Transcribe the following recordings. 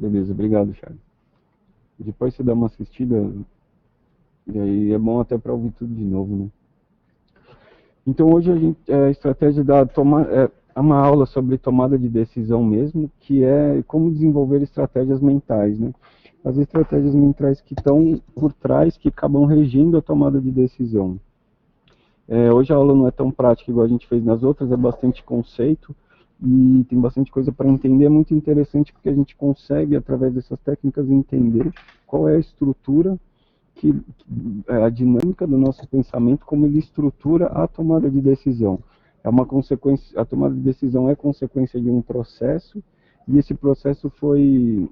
Beleza, obrigado, Charles. Depois você dá uma assistida, e aí é bom até para ouvir tudo de novo, né? Então hoje a estratégia é uma aula sobre tomada de decisão mesmo, que é como desenvolver estratégias mentais, né? As estratégias mentais que estão por trás, que acabam regindo a tomada de decisão. Hoje a aula não é tão prática igual a gente fez nas outras, é bastante conceito e tem bastante coisa para entender. É muito interessante porque a gente consegue, através dessas técnicas, entender qual é a estrutura, a dinâmica do nosso pensamento, como ele estrutura a tomada de decisão. É uma consequência, a tomada de decisão é consequência de um processo, e esse processo foi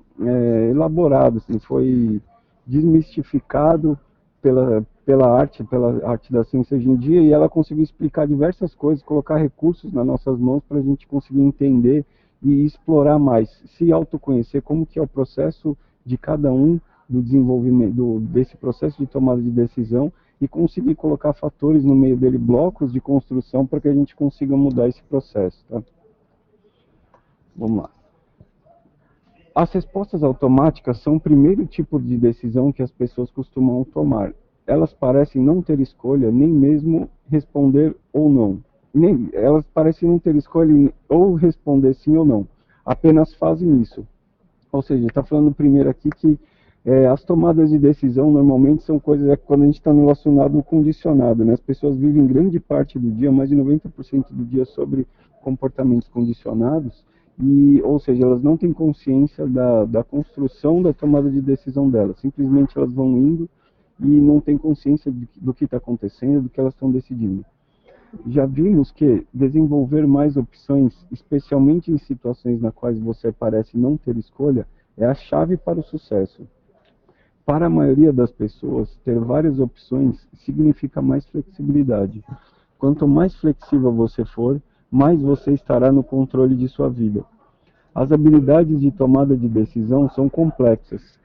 elaborado, assim, foi desmistificado pela arte da ciência hoje em dia, e ela conseguiu explicar diversas coisas, colocar recursos nas nossas mãos para a gente conseguir entender e explorar mais, se autoconhecer, como que é o processo de cada um do desenvolvimento desse processo de tomada de decisão, e conseguir colocar fatores no meio dele, blocos de construção, para que a gente consiga mudar esse processo, tá? Vamos lá. As respostas automáticas são o primeiro tipo de decisão que as pessoas costumam tomar. Elas parecem não ter escolha, nem mesmo responder ou não. Elas parecem não ter escolha ou responder sim ou não. Apenas fazem isso. Ou seja, está falando primeiro aqui que as tomadas de decisão normalmente são coisas quando a gente está no relacionado condicionado, né? As pessoas vivem grande parte do dia, mais de 90% do dia, sobre comportamentos condicionados, ou seja, elas não têm consciência da construção da tomada de decisão delas. Simplesmente elas vão indo e não têm consciência do que está acontecendo, do que elas estão decidindo. Já vimos que desenvolver mais opções, especialmente em situações nas quais você parece não ter escolha, é a chave para o sucesso. Para a maioria das pessoas, ter várias opções significa mais flexibilidade. Quanto mais flexível você for, mais você estará no controle de sua vida. As habilidades de tomada de decisão são complexas.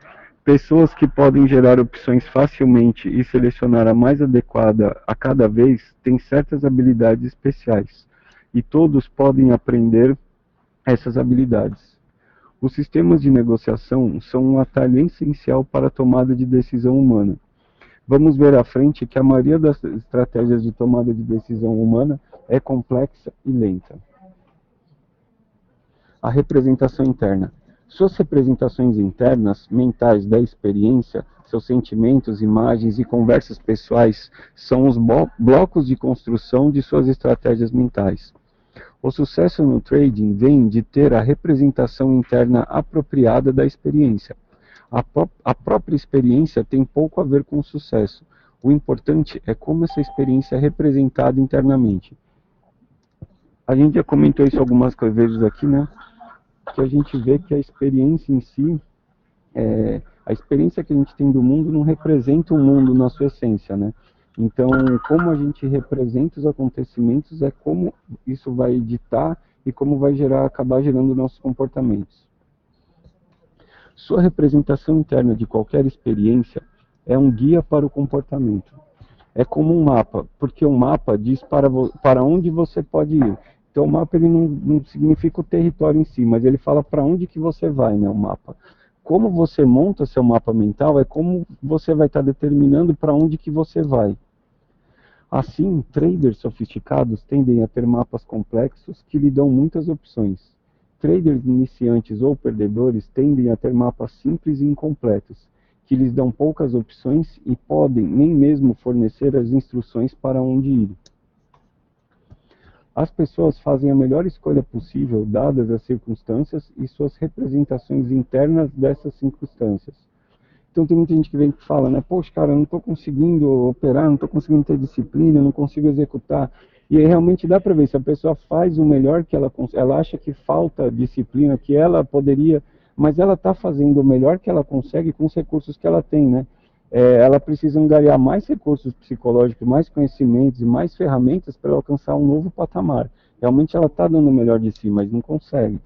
Pessoas que podem gerar opções facilmente e selecionar a mais adequada a cada vez têm certas habilidades especiais, e todos podem aprender essas habilidades. Os sistemas de negociação são um atalho essencial para a tomada de decisão humana. Vamos ver à frente que a maioria das estratégias de tomada de decisão humana é complexa e lenta. A representação interna. Suas representações internas, mentais da experiência, seus sentimentos, imagens e conversas pessoais são os blocos de construção de suas estratégias mentais. O sucesso no trading vem de ter a representação interna apropriada da experiência. A própria experiência tem pouco a ver com o sucesso. O importante é como essa experiência é representada internamente. A gente já comentou isso algumas vezes aqui, né? Que a gente vê que a experiência em si, a experiência que a gente tem do mundo não representa o mundo na sua essência, né? Então, como a gente representa os acontecimentos é como isso vai ditar e como vai acabar gerando nossos comportamentos. Sua representação interna de qualquer experiência é um guia para o comportamento. É como um mapa, porque o mapa diz para onde você pode ir. Então o mapa ele não significa o território em si, mas ele fala para onde que você vai, né, o mapa. Como você monta seu mapa mental é como você vai estar determinando para onde que você vai. Assim, traders sofisticados tendem a ter mapas complexos que lhe dão muitas opções. Traders iniciantes ou perdedores tendem a ter mapas simples e incompletos, que lhes dão poucas opções e podem nem mesmo fornecer as instruções para onde ir. As pessoas fazem a melhor escolha possível, dadas as circunstâncias e suas representações internas dessas circunstâncias. Então tem muita gente que vem e fala, né, poxa, cara, eu não estou conseguindo operar, não estou conseguindo ter disciplina, não consigo executar. E aí realmente dá para ver, se a pessoa faz o melhor que ela acha que falta disciplina, que ela poderia, mas ela está fazendo o melhor que ela consegue com os recursos que ela tem, né? Ela precisa angariar mais recursos psicológicos, mais conhecimentos e mais ferramentas para alcançar um novo patamar. Realmente ela está dando o melhor de si, mas não consegue.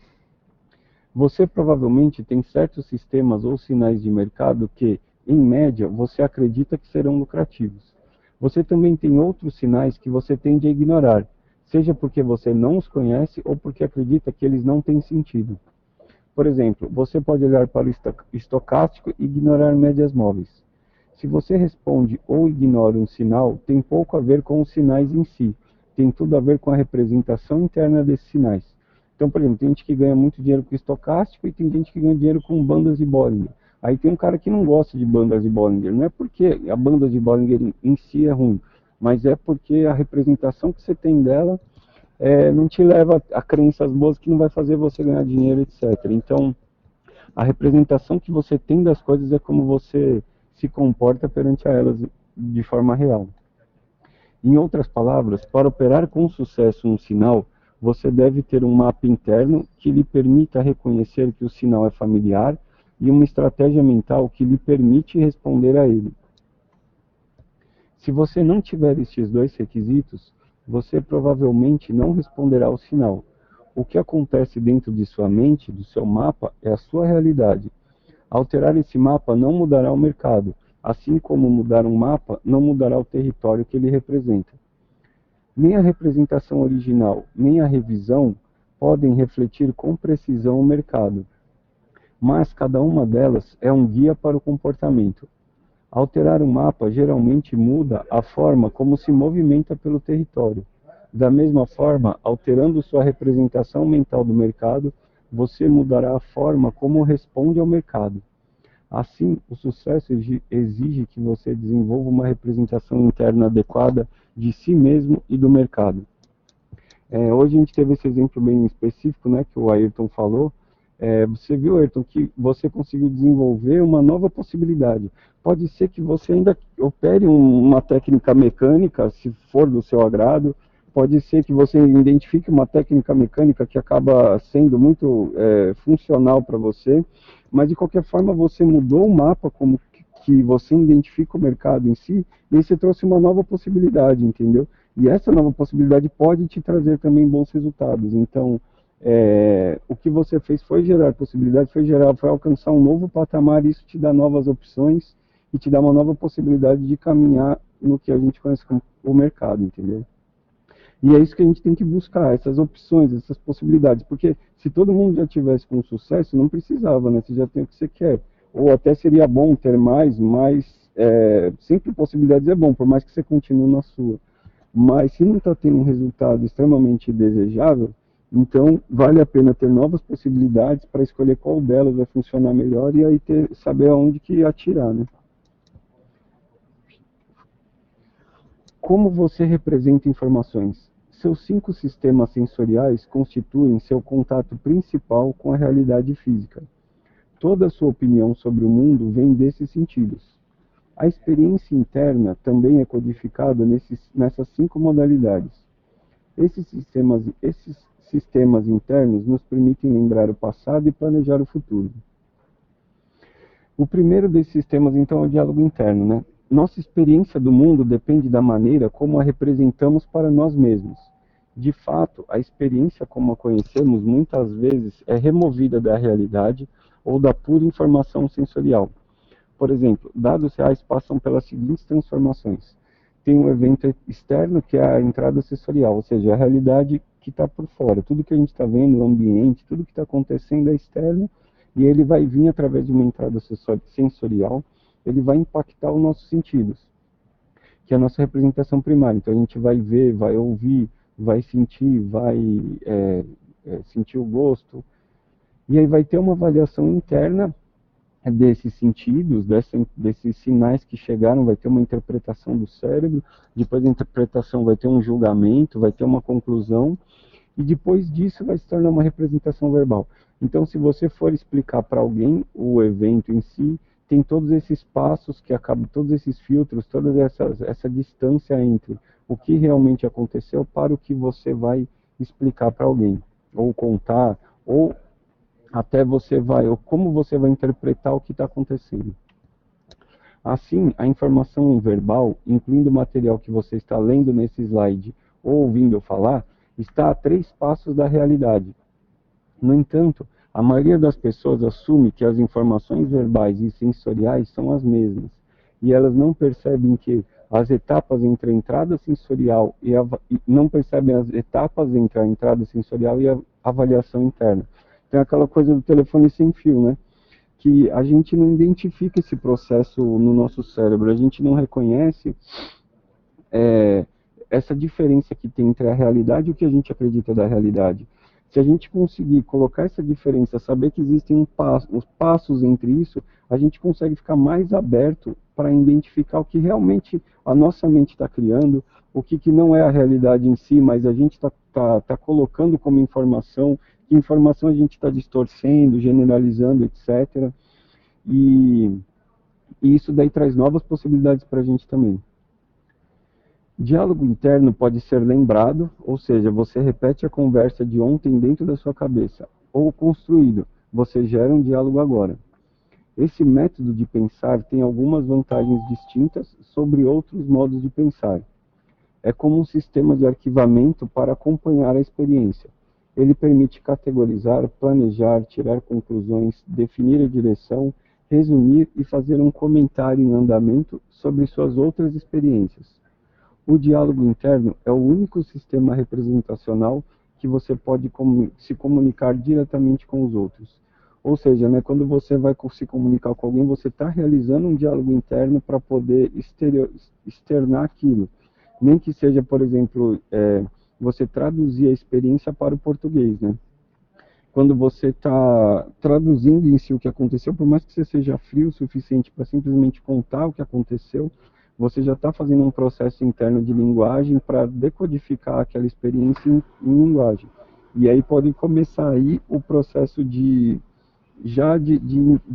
Você provavelmente tem certos sistemas ou sinais de mercado que, em média, você acredita que serão lucrativos. Você também tem outros sinais que você tende a ignorar, seja porque você não os conhece ou porque acredita que eles não têm sentido. Por exemplo, você pode olhar para o estocástico e ignorar médias móveis. Se você responde ou ignora um sinal, tem pouco a ver com os sinais em si, tem tudo a ver com a representação interna desses sinais. Então, por exemplo, tem gente que ganha muito dinheiro com estocástico e tem gente que ganha dinheiro com bandas de Bollinger. Aí tem um cara que não gosta de bandas de Bollinger, não é porque a banda de Bollinger em si é ruim, mas é porque a representação que você tem dela não te leva a crenças boas que não vai fazer você ganhar dinheiro, etc. Então, a representação que você tem das coisas é como você se comporta perante a elas de forma real. Em outras palavras, para operar com sucesso um sinal, você deve ter um mapa interno que lhe permita reconhecer que o sinal é familiar e uma estratégia mental que lhe permite responder a ele. Se você não tiver estes dois requisitos, você provavelmente não responderá ao sinal. O que acontece dentro de sua mente, do seu mapa, é a sua realidade. Alterar esse mapa não mudará o mercado, assim como mudar um mapa não mudará o território que ele representa. Nem a representação original, nem a revisão podem refletir com precisão o mercado, mas cada uma delas é um guia para o comportamento. Alterar um mapa geralmente muda a forma como se movimenta pelo território. Da mesma forma, alterando sua representação mental do mercado, você mudará a forma como responde ao mercado. Assim, o sucesso exige que você desenvolva uma representação interna adequada de si mesmo e do mercado. Hoje a gente teve esse exemplo bem específico, né, que o Ayrton falou. Você viu, Ayrton, que você conseguiu desenvolver uma nova possibilidade. Pode ser que você ainda opere uma técnica mecânica, se for do seu agrado. Pode ser que você identifique uma técnica mecânica que acaba sendo muito funcional para você, mas de qualquer forma você mudou o mapa como que você identifica o mercado em si, e você trouxe uma nova possibilidade, entendeu? E essa nova possibilidade pode te trazer também bons resultados. Então, o que você fez foi gerar possibilidade, foi alcançar um novo patamar, e isso te dá novas opções e te dá uma nova possibilidade de caminhar no que a gente conhece como o mercado, entendeu? E é isso que a gente tem que buscar, essas opções, essas possibilidades, porque se todo mundo já tivesse com sucesso, não precisava, né? Você já tem o que você quer. Ou até seria bom ter mais, mas sempre possibilidades é bom, por mais que você continue na sua. Mas se não está tendo um resultado extremamente desejável, então vale a pena ter novas possibilidades para escolher qual delas vai funcionar melhor e aí saber aonde que atirar, né? Como você representa informações? Seus 5 sistemas sensoriais constituem seu contato principal com a realidade física. Toda a sua opinião sobre o mundo vem desses sentidos. A experiência interna também é codificada nessas 5 modalidades. Esses sistemas internos nos permitem lembrar o passado e planejar o futuro. O primeiro desses sistemas, então, é o diálogo interno, né? Nossa experiência do mundo depende da maneira como a representamos para nós mesmos. De fato, a experiência como a conhecemos muitas vezes é removida da realidade ou da pura informação sensorial. Por exemplo, dados reais passam pelas seguintes transformações. Tem um evento externo, que é a entrada sensorial, ou seja, a realidade que está por fora. Tudo que a gente está vendo, o ambiente, tudo que está acontecendo é externo, e ele vai vir através de uma entrada sensorial, ele vai impactar os nossos sentidos, que é a nossa representação primária. Então a gente vai ver, vai ouvir, vai sentir, vai sentir o gosto, e aí vai ter uma avaliação interna desses sentidos, desses sinais que chegaram, vai ter uma interpretação do cérebro, depois da interpretação vai ter um julgamento, vai ter uma conclusão, e depois disso vai se tornar uma representação verbal. Então, se você for explicar para alguém o evento em si, tem todos esses passos que acabam, todos esses filtros, toda essa distância entre o que realmente aconteceu para o que você vai explicar para alguém, ou contar, ou até ou como você vai interpretar o que está acontecendo. Assim, a informação verbal, incluindo o material que você está lendo nesse slide ou ouvindo eu falar, está a 3 passos da realidade. No entanto, a maioria das pessoas assume que as informações verbais e sensoriais são as mesmas, e elas não percebem que as etapas entre a entrada sensorial não percebem as etapas entre a entrada sensorial e a avaliação interna. tem aquela coisa do telefone sem fio, né? Que a gente não identifica esse processo no nosso cérebro, a gente não reconhece é, essa diferença que tem entre a realidade e o que a gente acredita da realidade. Se a gente conseguir colocar essa diferença, saber que existem os passos entre isso, a gente consegue ficar mais aberto para identificar o que realmente a nossa mente está criando, o que não é a realidade em si, mas a gente está colocando como informação, que informação a gente está distorcendo, generalizando, etc. E, e isso daí traz novas possibilidades para a gente também. Diálogo interno pode ser lembrado, ou seja, você repete a conversa de ontem dentro da sua cabeça, ou construído, você gera um diálogo agora. Esse método de pensar tem algumas vantagens distintas sobre outros modos de pensar. É como um sistema de arquivamento para acompanhar a experiência. Ele permite categorizar, planejar, tirar conclusões, definir a direção, resumir e fazer um comentário em andamento sobre suas outras experiências. O diálogo interno é o único sistema representacional que você pode se comunicar diretamente com os outros. Ou seja, né, quando você vai se comunicar com alguém, você está realizando um diálogo interno para poder externar aquilo. Nem que seja, por exemplo, você traduzir a experiência para o português, né? Quando você está traduzindo em si o que aconteceu, por mais que você seja frio o suficiente para simplesmente contar o que aconteceu, você já está fazendo um processo interno de linguagem para decodificar aquela experiência em linguagem. E aí pode começar aí o processo de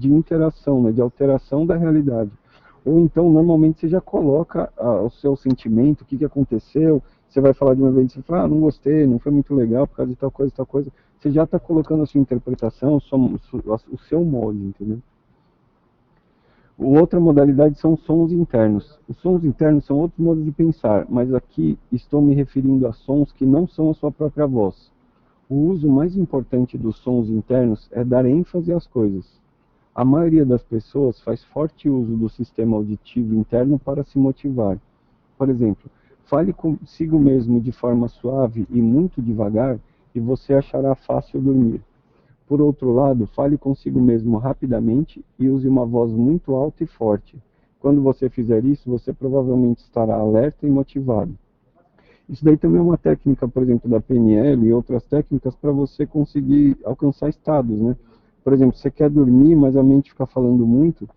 interação, né, de alteração da realidade. Ou então, normalmente, você já coloca o seu sentimento, o que aconteceu, você vai falar de uma vez, você fala, não gostei, não foi muito legal por causa de tal coisa, tal coisa. Você já está colocando a sua interpretação, o seu molde, entendeu? Outra modalidade são sons internos. Os sons internos são outros modos de pensar, mas aqui estou me referindo a sons que não são a sua própria voz. O uso mais importante dos sons internos é dar ênfase às coisas. A maioria das pessoas faz forte uso do sistema auditivo interno para se motivar. Por exemplo, fale consigo mesmo de forma suave e muito devagar e você achará fácil dormir. Por outro lado, fale consigo mesmo rapidamente e use uma voz muito alta e forte. Quando você fizer isso, você provavelmente estará alerta e motivado. Isso daí também é uma técnica, por exemplo, da PNL e outras técnicas para você conseguir alcançar estados, né? Por exemplo, você quer dormir, mas a mente fica falando muito,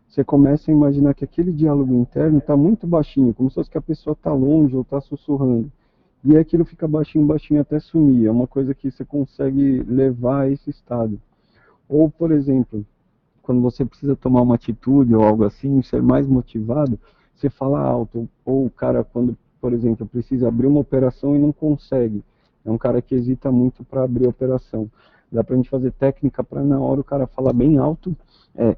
você começa a imaginar que aquele diálogo interno está muito baixinho, como se fosse que a pessoa está longe ou está sussurrando. E aquilo fica baixinho, baixinho até sumir. É uma coisa que você consegue levar a esse estado. Ou, por exemplo, quando você precisa tomar uma atitude ou algo assim, ser mais motivado, você fala alto. Ou o cara, quando, por exemplo, precisa abrir uma operação e não consegue. É um cara que hesita muito para abrir a operação. Dá para a gente fazer técnica para na hora o cara falar bem alto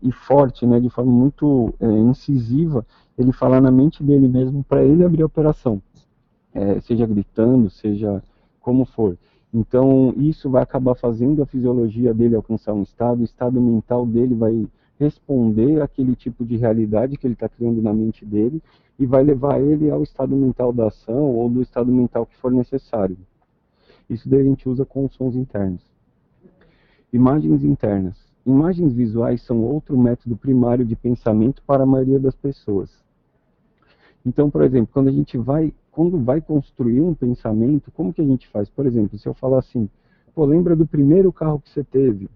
e forte, né, de forma muito incisiva, ele falar na mente dele mesmo para ele abrir a operação. Seja gritando, seja como for. Então, isso vai acabar fazendo a fisiologia dele alcançar um estado, o estado mental dele vai responder àquele tipo de realidade que ele está criando na mente dele e vai levar ele ao estado mental da ação ou do estado mental que for necessário. Isso daí a gente usa com os sons internos. Imagens internas. Imagens visuais são outro método primário de pensamento para a maioria das pessoas. Então, por exemplo, quando vai construir um pensamento, como que a gente faz? Por exemplo, se eu falar assim, pô, lembra do primeiro carro que você teve?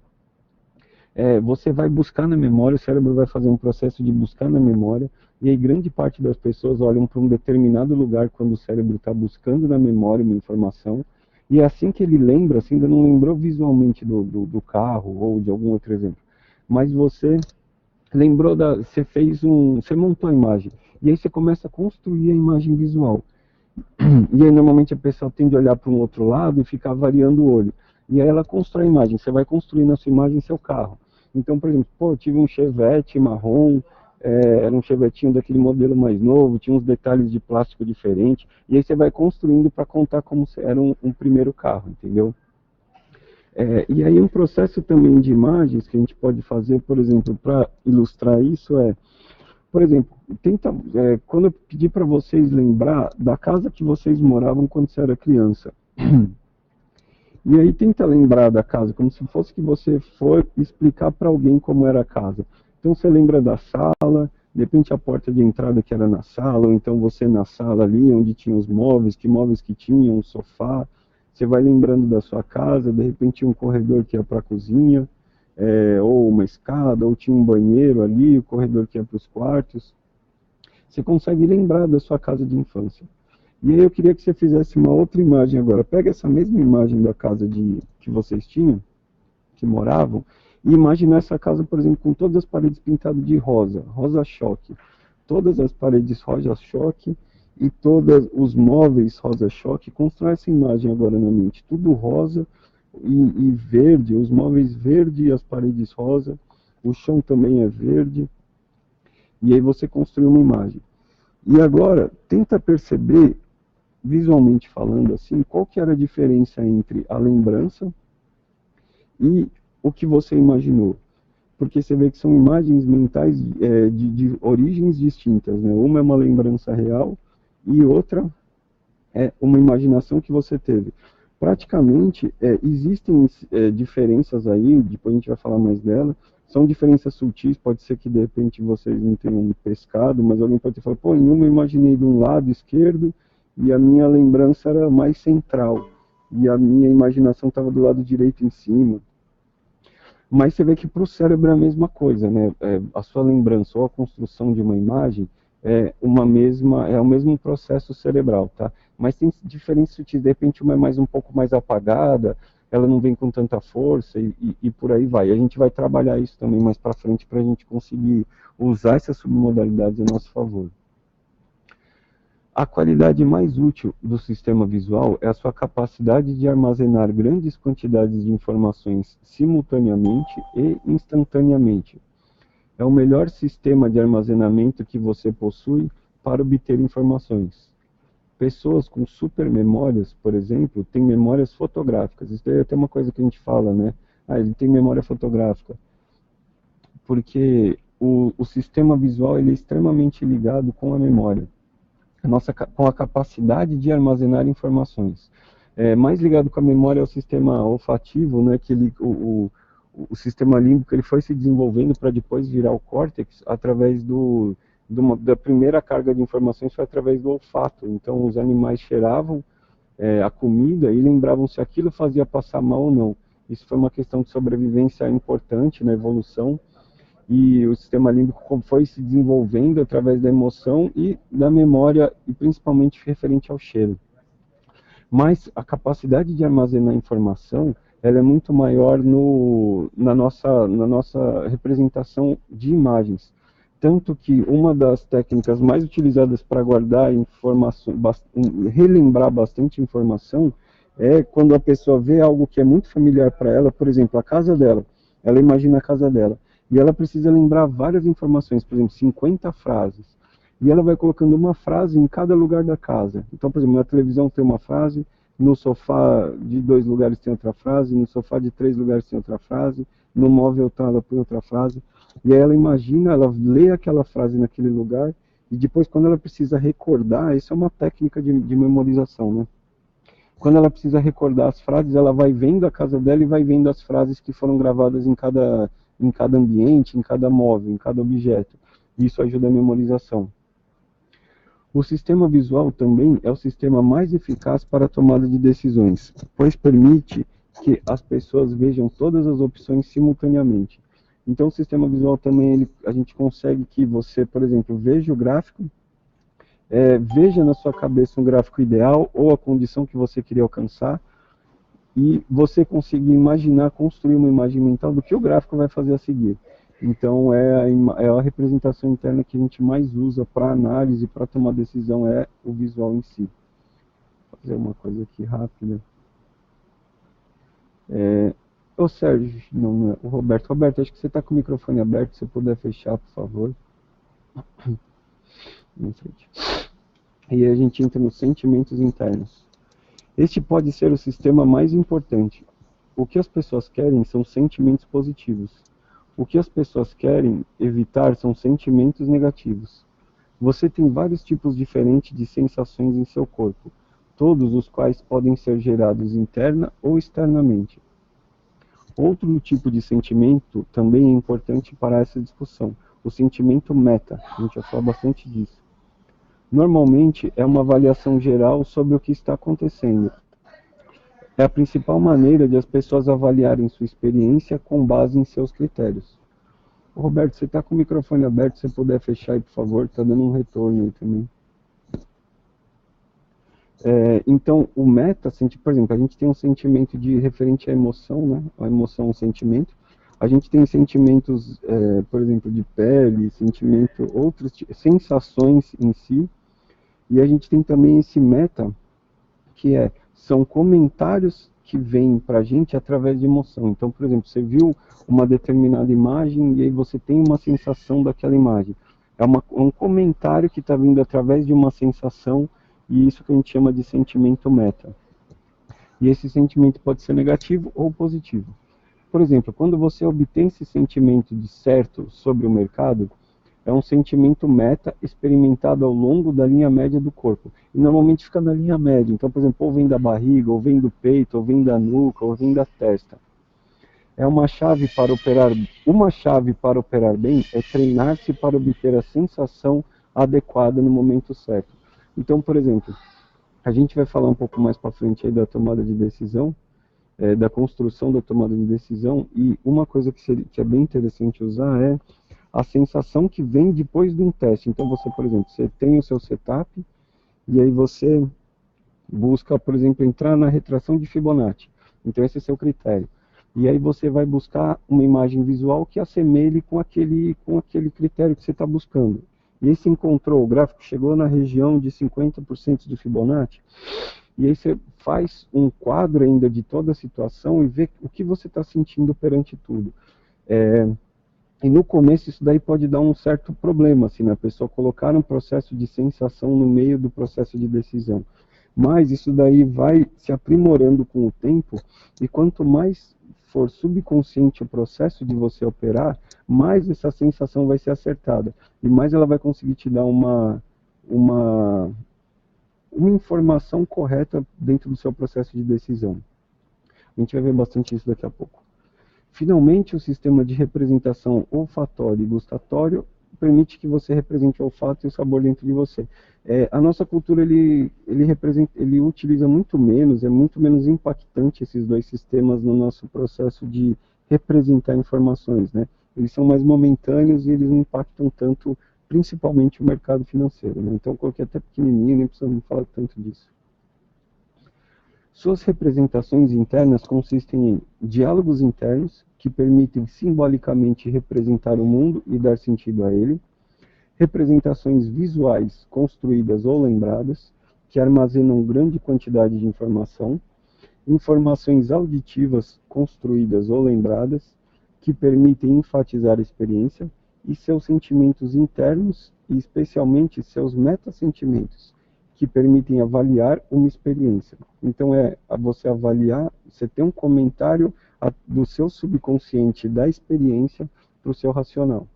Você vai buscar na memória, o cérebro vai fazer um processo de buscar na memória, e aí grande parte das pessoas olham para um determinado lugar quando o cérebro está buscando na memória uma informação, e assim que ele lembra, assim, ainda não lembrou visualmente do carro ou de algum outro exemplo, mas você lembrou você montou a imagem, e aí você começa a construir a imagem visual. E aí normalmente a pessoa tende a olhar para um outro lado e ficar variando o olho. E aí ela constrói a imagem, você vai construir na sua imagem seu carro. Então, por exemplo, eu tive um Chevette marrom, era um Chevetinho daquele modelo mais novo, tinha uns detalhes de plástico diferente, e aí você vai construindo para contar como era um primeiro carro, entendeu? E aí um processo também de imagens que a gente pode fazer, por exemplo, para ilustrar isso por exemplo, quando eu pedi para vocês lembrar da casa que vocês moravam quando você era criança. E aí tenta lembrar da casa, como se fosse que você for explicar para alguém como era a casa. Então você lembra da sala, de repente a porta de entrada que era na sala, ou então você na sala ali, onde tinha os móveis que tinham, um sofá. Você vai lembrando da sua casa, de repente um corredor que ia para a cozinha, ou uma escada, ou tinha um banheiro ali, o corredor que ia para os quartos. Você consegue lembrar da sua casa de infância. E aí eu queria que você fizesse uma outra imagem agora. Pega essa mesma imagem da casa que vocês tinham, que moravam, e imagina essa casa, por exemplo, com todas as paredes pintadas de rosa, rosa choque. Todas as paredes rosa choque e todos os móveis rosa choque. Constrói essa imagem agora na mente. Tudo rosa e verde, os móveis verde e as paredes rosa. O chão também é verde. E aí você construi uma imagem. E agora, tenta perceber, visualmente falando assim, qual que era a diferença entre a lembrança e o que você imaginou. Porque você vê que são imagens mentais de origens distintas, né? Uma é uma lembrança real e outra é uma imaginação que você teve. Praticamente, existem diferenças aí, depois a gente vai falar mais dela, são diferenças sutis, pode ser que de repente vocês não tenham pescado, mas alguém pode ter falado, pô, em uma eu imaginei de um lado esquerdo e a minha lembrança era mais central, e a minha imaginação estava do lado direito em cima. Mas você vê que para o cérebro é a mesma coisa, né? A sua lembrança ou a construção de uma imagem é o mesmo processo cerebral, tá? Mas tem diferenças sutis, de repente uma é um pouco mais apagada, ela não vem com tanta força e por aí vai. A gente vai trabalhar isso também mais para frente para a gente conseguir usar essas submodalidades a nosso favor. A qualidade mais útil do sistema visual é a sua capacidade de armazenar grandes quantidades de informações simultaneamente e instantaneamente. É o melhor sistema de armazenamento que você possui para obter informações. Pessoas com supermemórias, por exemplo, têm memórias fotográficas. Isso é até uma coisa que a gente fala, né? Ele tem memória fotográfica. Porque o sistema visual ele é extremamente ligado com a memória. Com a capacidade de armazenar informações. Mais ligado com a memória é o sistema olfativo, né, que o sistema límbico ele foi se desenvolvendo para depois virar o córtex através da primeira carga de informações foi através do olfato. Então os animais cheiravam a comida e lembravam se aquilo fazia passar mal ou não. Isso foi uma questão de sobrevivência importante na evolução. E o sistema límbico foi se desenvolvendo através da emoção e da memória, e principalmente referente ao cheiro. Mas a capacidade de armazenar informação, ela é muito maior na nossa representação de imagens. Tanto que uma das técnicas mais utilizadas para guardar informação, relembrar bastante informação, é quando a pessoa vê algo que é muito familiar para ela, por exemplo, a casa dela. Ela imagina a casa dela. E ela precisa lembrar várias informações, por exemplo, 50 frases. E ela vai colocando uma frase em cada lugar da casa. Então, por exemplo, na televisão tem uma frase, no sofá de 2 lugares tem outra frase, no sofá de 3 lugares tem outra frase, no móvel tal ela põe outra frase. E aí ela imagina, ela lê aquela frase naquele lugar, e depois quando ela precisa recordar, isso é uma técnica de memorização, né? Quando ela precisa recordar as frases, ela vai vendo a casa dela e vai vendo as frases que foram gravadas em cada ambiente, em cada móvel, em cada objeto. Isso ajuda a memorização. O sistema visual também é o sistema mais eficaz para a tomada de decisões, pois permite que as pessoas vejam todas as opções simultaneamente. Então o sistema visual também, a gente consegue que você, por exemplo, veja o gráfico, veja na sua cabeça um gráfico ideal ou a condição que você queria alcançar, e você conseguir imaginar, construir uma imagem mental do que o gráfico vai fazer a seguir. Então, é a representação interna que a gente mais usa para análise, para tomar decisão, é o visual em si. Vou fazer uma coisa aqui rápida. O Sérgio, não é o Roberto. Roberto, acho que você está com o microfone aberto, se puder fechar, por favor. E aí a gente entra nos sentimentos internos. Este pode ser o sistema mais importante. O que as pessoas querem são sentimentos positivos. O que as pessoas querem evitar são sentimentos negativos. Você tem vários tipos diferentes de sensações em seu corpo. todos os quais podem ser gerados interna ou externamente. Outro tipo de sentimento também é importante para essa discussão, o sentimento meta. A gente já falou bastante disso. Normalmente é uma avaliação geral sobre o que está acontecendo. É a principal maneira de as pessoas avaliarem sua experiência com base em seus critérios. Ô, Roberto, você está com o microfone aberto, se você puder fechar aí, por favor, está dando um retorno aí também. Então, o meta, por exemplo, a gente tem um sentimento de referente à emoção, né? A emoção é um sentimento. A gente tem sentimentos, por exemplo, de pele, outras sensações em si. E a gente tem também esse meta, que são comentários que vêm para a gente através de emoção. Então, por exemplo, você viu uma determinada imagem e aí você tem uma sensação daquela imagem. É um comentário que está vindo através de uma sensação, e isso que a gente chama de sentimento meta. E esse sentimento pode ser negativo ou positivo. Por exemplo, quando você obtém esse sentimento de certo sobre o mercado, é um sentimento meta experimentado ao longo da linha média do corpo. E normalmente fica na linha média. Então, por exemplo, ou vem da barriga, ou vem do peito, ou vem da nuca, ou vem da testa. Uma chave para operar bem é treinar-se para obter a sensação adequada no momento certo. Então, por exemplo, a gente vai falar um pouco mais para frente aí da tomada de decisão, da construção da tomada de decisão, e uma coisa que é bem interessante usar é a sensação que vem depois de um teste. Então, você, por exemplo, você tem o seu setup, e aí você busca, por exemplo, entrar na retração de Fibonacci. Então, esse é seu critério. E aí você vai buscar uma imagem visual que assemelhe com aquele critério que você está buscando. E aí você encontrou, o gráfico chegou na região de 50% de Fibonacci, e aí você faz um quadro ainda de toda a situação e vê o que você está sentindo perante tudo. E no começo isso daí pode dar um certo problema, assim, a pessoa colocar um processo de sensação no meio do processo de decisão. Mas isso daí vai se aprimorando com o tempo, e quanto mais for subconsciente o processo de você operar, mais essa sensação vai ser acertada, e mais ela vai conseguir te dar uma informação correta dentro do seu processo de decisão. A gente vai ver bastante isso daqui a pouco. Finalmente, o sistema de representação olfatório e gustatório permite que você represente o olfato e o sabor dentro de você. A nossa cultura, ele utiliza muito menos, é muito menos impactante esses dois sistemas no nosso processo de representar informações, né? Eles são mais momentâneos e eles não impactam tanto, principalmente o mercado financeiro, né? Então, eu coloquei até pequenininho, nem precisamos falar tanto disso. Suas representações internas consistem em diálogos internos, que permitem simbolicamente representar o mundo e dar sentido a ele, representações visuais construídas ou lembradas, que armazenam grande quantidade de informação, informações auditivas construídas ou lembradas, que permitem enfatizar a experiência, e seus sentimentos internos, e especialmente seus metasentimentos, que permitem avaliar uma experiência. Então, você avaliar, você tem um comentário do seu subconsciente da experiência para o seu racional.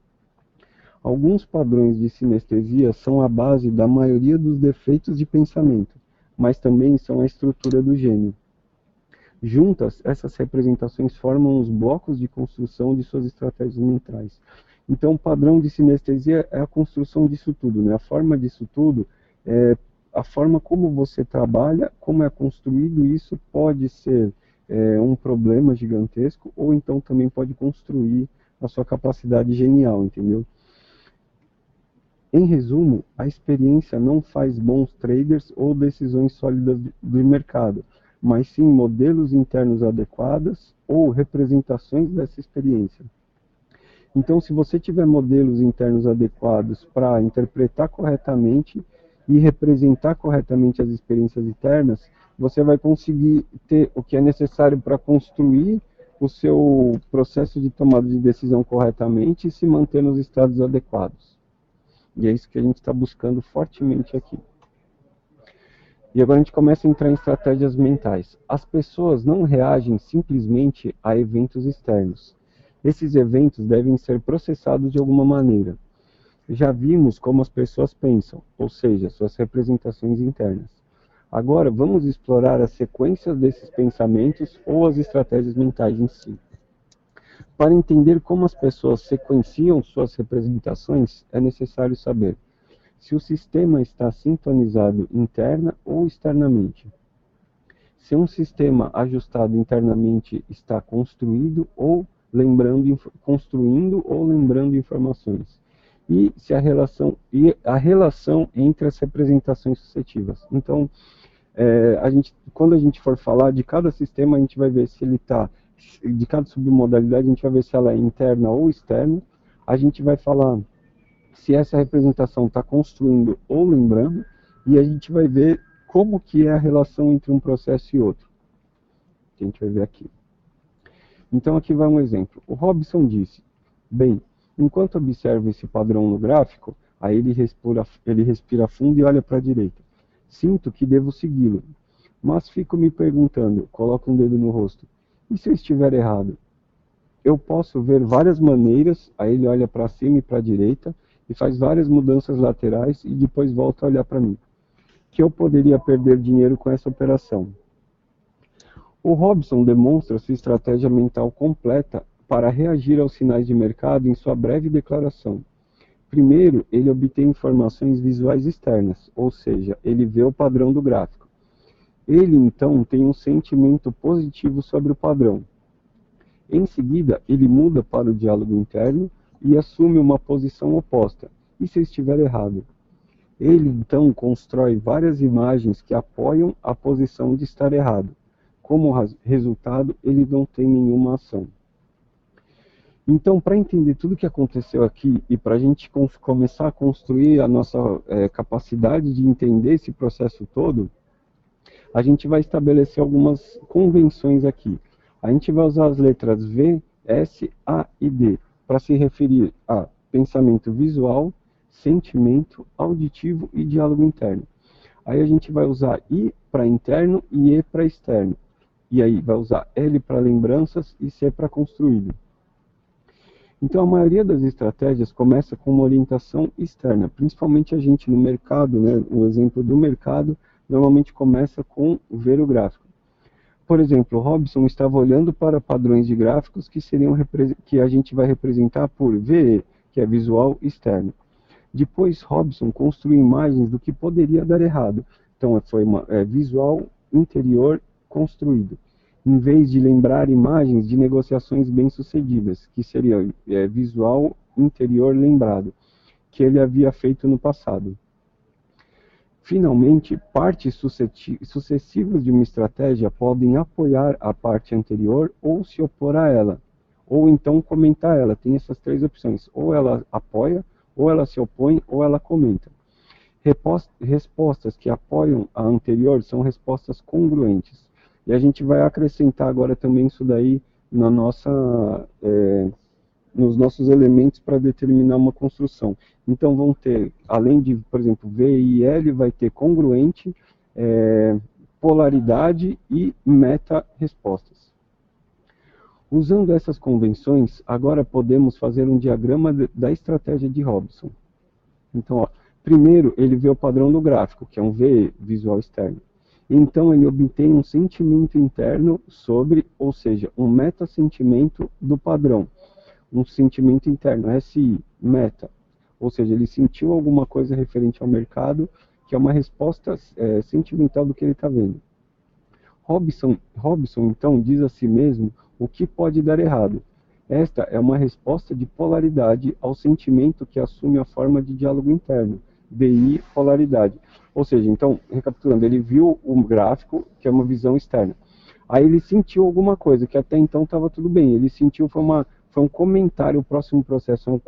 Alguns padrões de sinestesia são a base da maioria dos defeitos de pensamento, mas também são a estrutura do gênio. Juntas, essas representações formam os blocos de construção de suas estratégias mentais. Então, o padrão de sinestesia é a construção disso tudo, né? A forma disso tudo a forma como você trabalha, como é construído isso, pode ser um problema gigantesco, ou então também pode construir a sua capacidade genial, entendeu? Em resumo, a experiência não faz bons traders ou decisões sólidas do mercado, mas sim modelos internos adequados ou representações dessa experiência. Então, se você tiver modelos internos adequados para interpretar corretamente e representar corretamente as experiências internas, você vai conseguir ter o que é necessário para construir o seu processo de tomada de decisão corretamente e se manter nos estados adequados. E é isso que a gente está buscando fortemente aqui. E agora a gente começa a entrar em estratégias mentais. As pessoas não reagem simplesmente a eventos externos. Esses eventos devem ser processados de alguma maneira. Já vimos como as pessoas pensam, ou seja, suas representações internas. Agora, vamos explorar as sequências desses pensamentos ou as estratégias mentais em si. Para entender como as pessoas sequenciam suas representações, é necessário saber se o sistema está sintonizado interna ou externamente. Se um sistema ajustado internamente está construindo ou lembrando informações. E se a relação entre as representações sucessivas. Então, quando a gente for falar de cada sistema, a gente vai ver se ele está, de cada submodalidade, a gente vai ver se ela é interna ou externa. A gente vai falar se essa representação está construindo ou lembrando, e a gente vai ver como que é a relação entre um processo e outro. A gente vai ver aqui. Então aqui vai um exemplo. O Robson disse, bem, enquanto observo esse padrão no gráfico, aí ele respira fundo e olha para a direita. Sinto que devo segui-lo, mas fico me perguntando, coloco um dedo no rosto, e se eu estiver errado? Eu posso ver várias maneiras, aí ele olha para cima e para a direita, e faz várias mudanças laterais e depois volta a olhar para mim. Que eu poderia perder dinheiro com essa operação. O Robson demonstra sua estratégia mental completa para reagir aos sinais de mercado em sua breve declaração. Primeiro, ele obtém informações visuais externas, ou seja, ele vê o padrão do gráfico. Ele, então, tem um sentimento positivo sobre o padrão. Em seguida, ele muda para o diálogo interno e assume uma posição oposta. E se eu estiver errado? Ele, então, constrói várias imagens que apoiam a posição de estar errado. Como resultado, ele não tem nenhuma ação. Então, para entender tudo o que aconteceu aqui e para a gente começar a construir a nossa capacidade de entender esse processo todo, a gente vai estabelecer algumas convenções aqui. A gente vai usar as letras V, S, A e D para se referir a pensamento visual, sentimento, auditivo e diálogo interno. Aí a gente vai usar I para interno e E para externo. E aí vai usar L para lembranças e C para construído. Então a maioria das estratégias começa com uma orientação externa, principalmente a gente no mercado, né? O exemplo do mercado normalmente começa com ver o gráfico. Por exemplo, o Robson estava olhando para padrões de gráficos que a gente vai representar por VE, que é visual externo. Depois, Robson construiu imagens do que poderia dar errado. Então, foi visual interior construído. Em vez de lembrar imagens de negociações bem-sucedidas, que seria visual interior lembrado, que ele havia feito no passado. Finalmente, partes sucessivas de uma estratégia podem apoiar a parte anterior ou se opor a ela, ou então comentar ela. Tem essas três opções, ou ela apoia, ou ela se opõe, ou ela comenta. Respostas que apoiam a anterior são respostas congruentes. E a gente vai acrescentar agora também isso daí na nos nossos elementos para determinar uma construção. Então vão ter, além de, por exemplo, V e L, vai ter congruente, polaridade e meta-respostas. Usando essas convenções, agora podemos fazer um diagrama da estratégia de Robson. Então, ó, primeiro ele vê o padrão do gráfico, que é um VE, visual externo. Então ele obtém um sentimento interno sobre, ou seja, um meta-sentimento do padrão. Um sentimento interno, SI, meta, ou seja, ele sentiu alguma coisa referente ao mercado, que é uma resposta sentimental do que ele está vendo. Robson, então, diz a si mesmo o que pode dar errado. Esta é uma resposta de polaridade ao sentimento que assume a forma de diálogo interno, DI, polaridade. Ou seja, então, recapitulando, ele viu um gráfico, que é uma visão externa. Aí ele sentiu alguma coisa, que até então estava tudo bem. Ele sentiu, foi um comentário, o próximo processo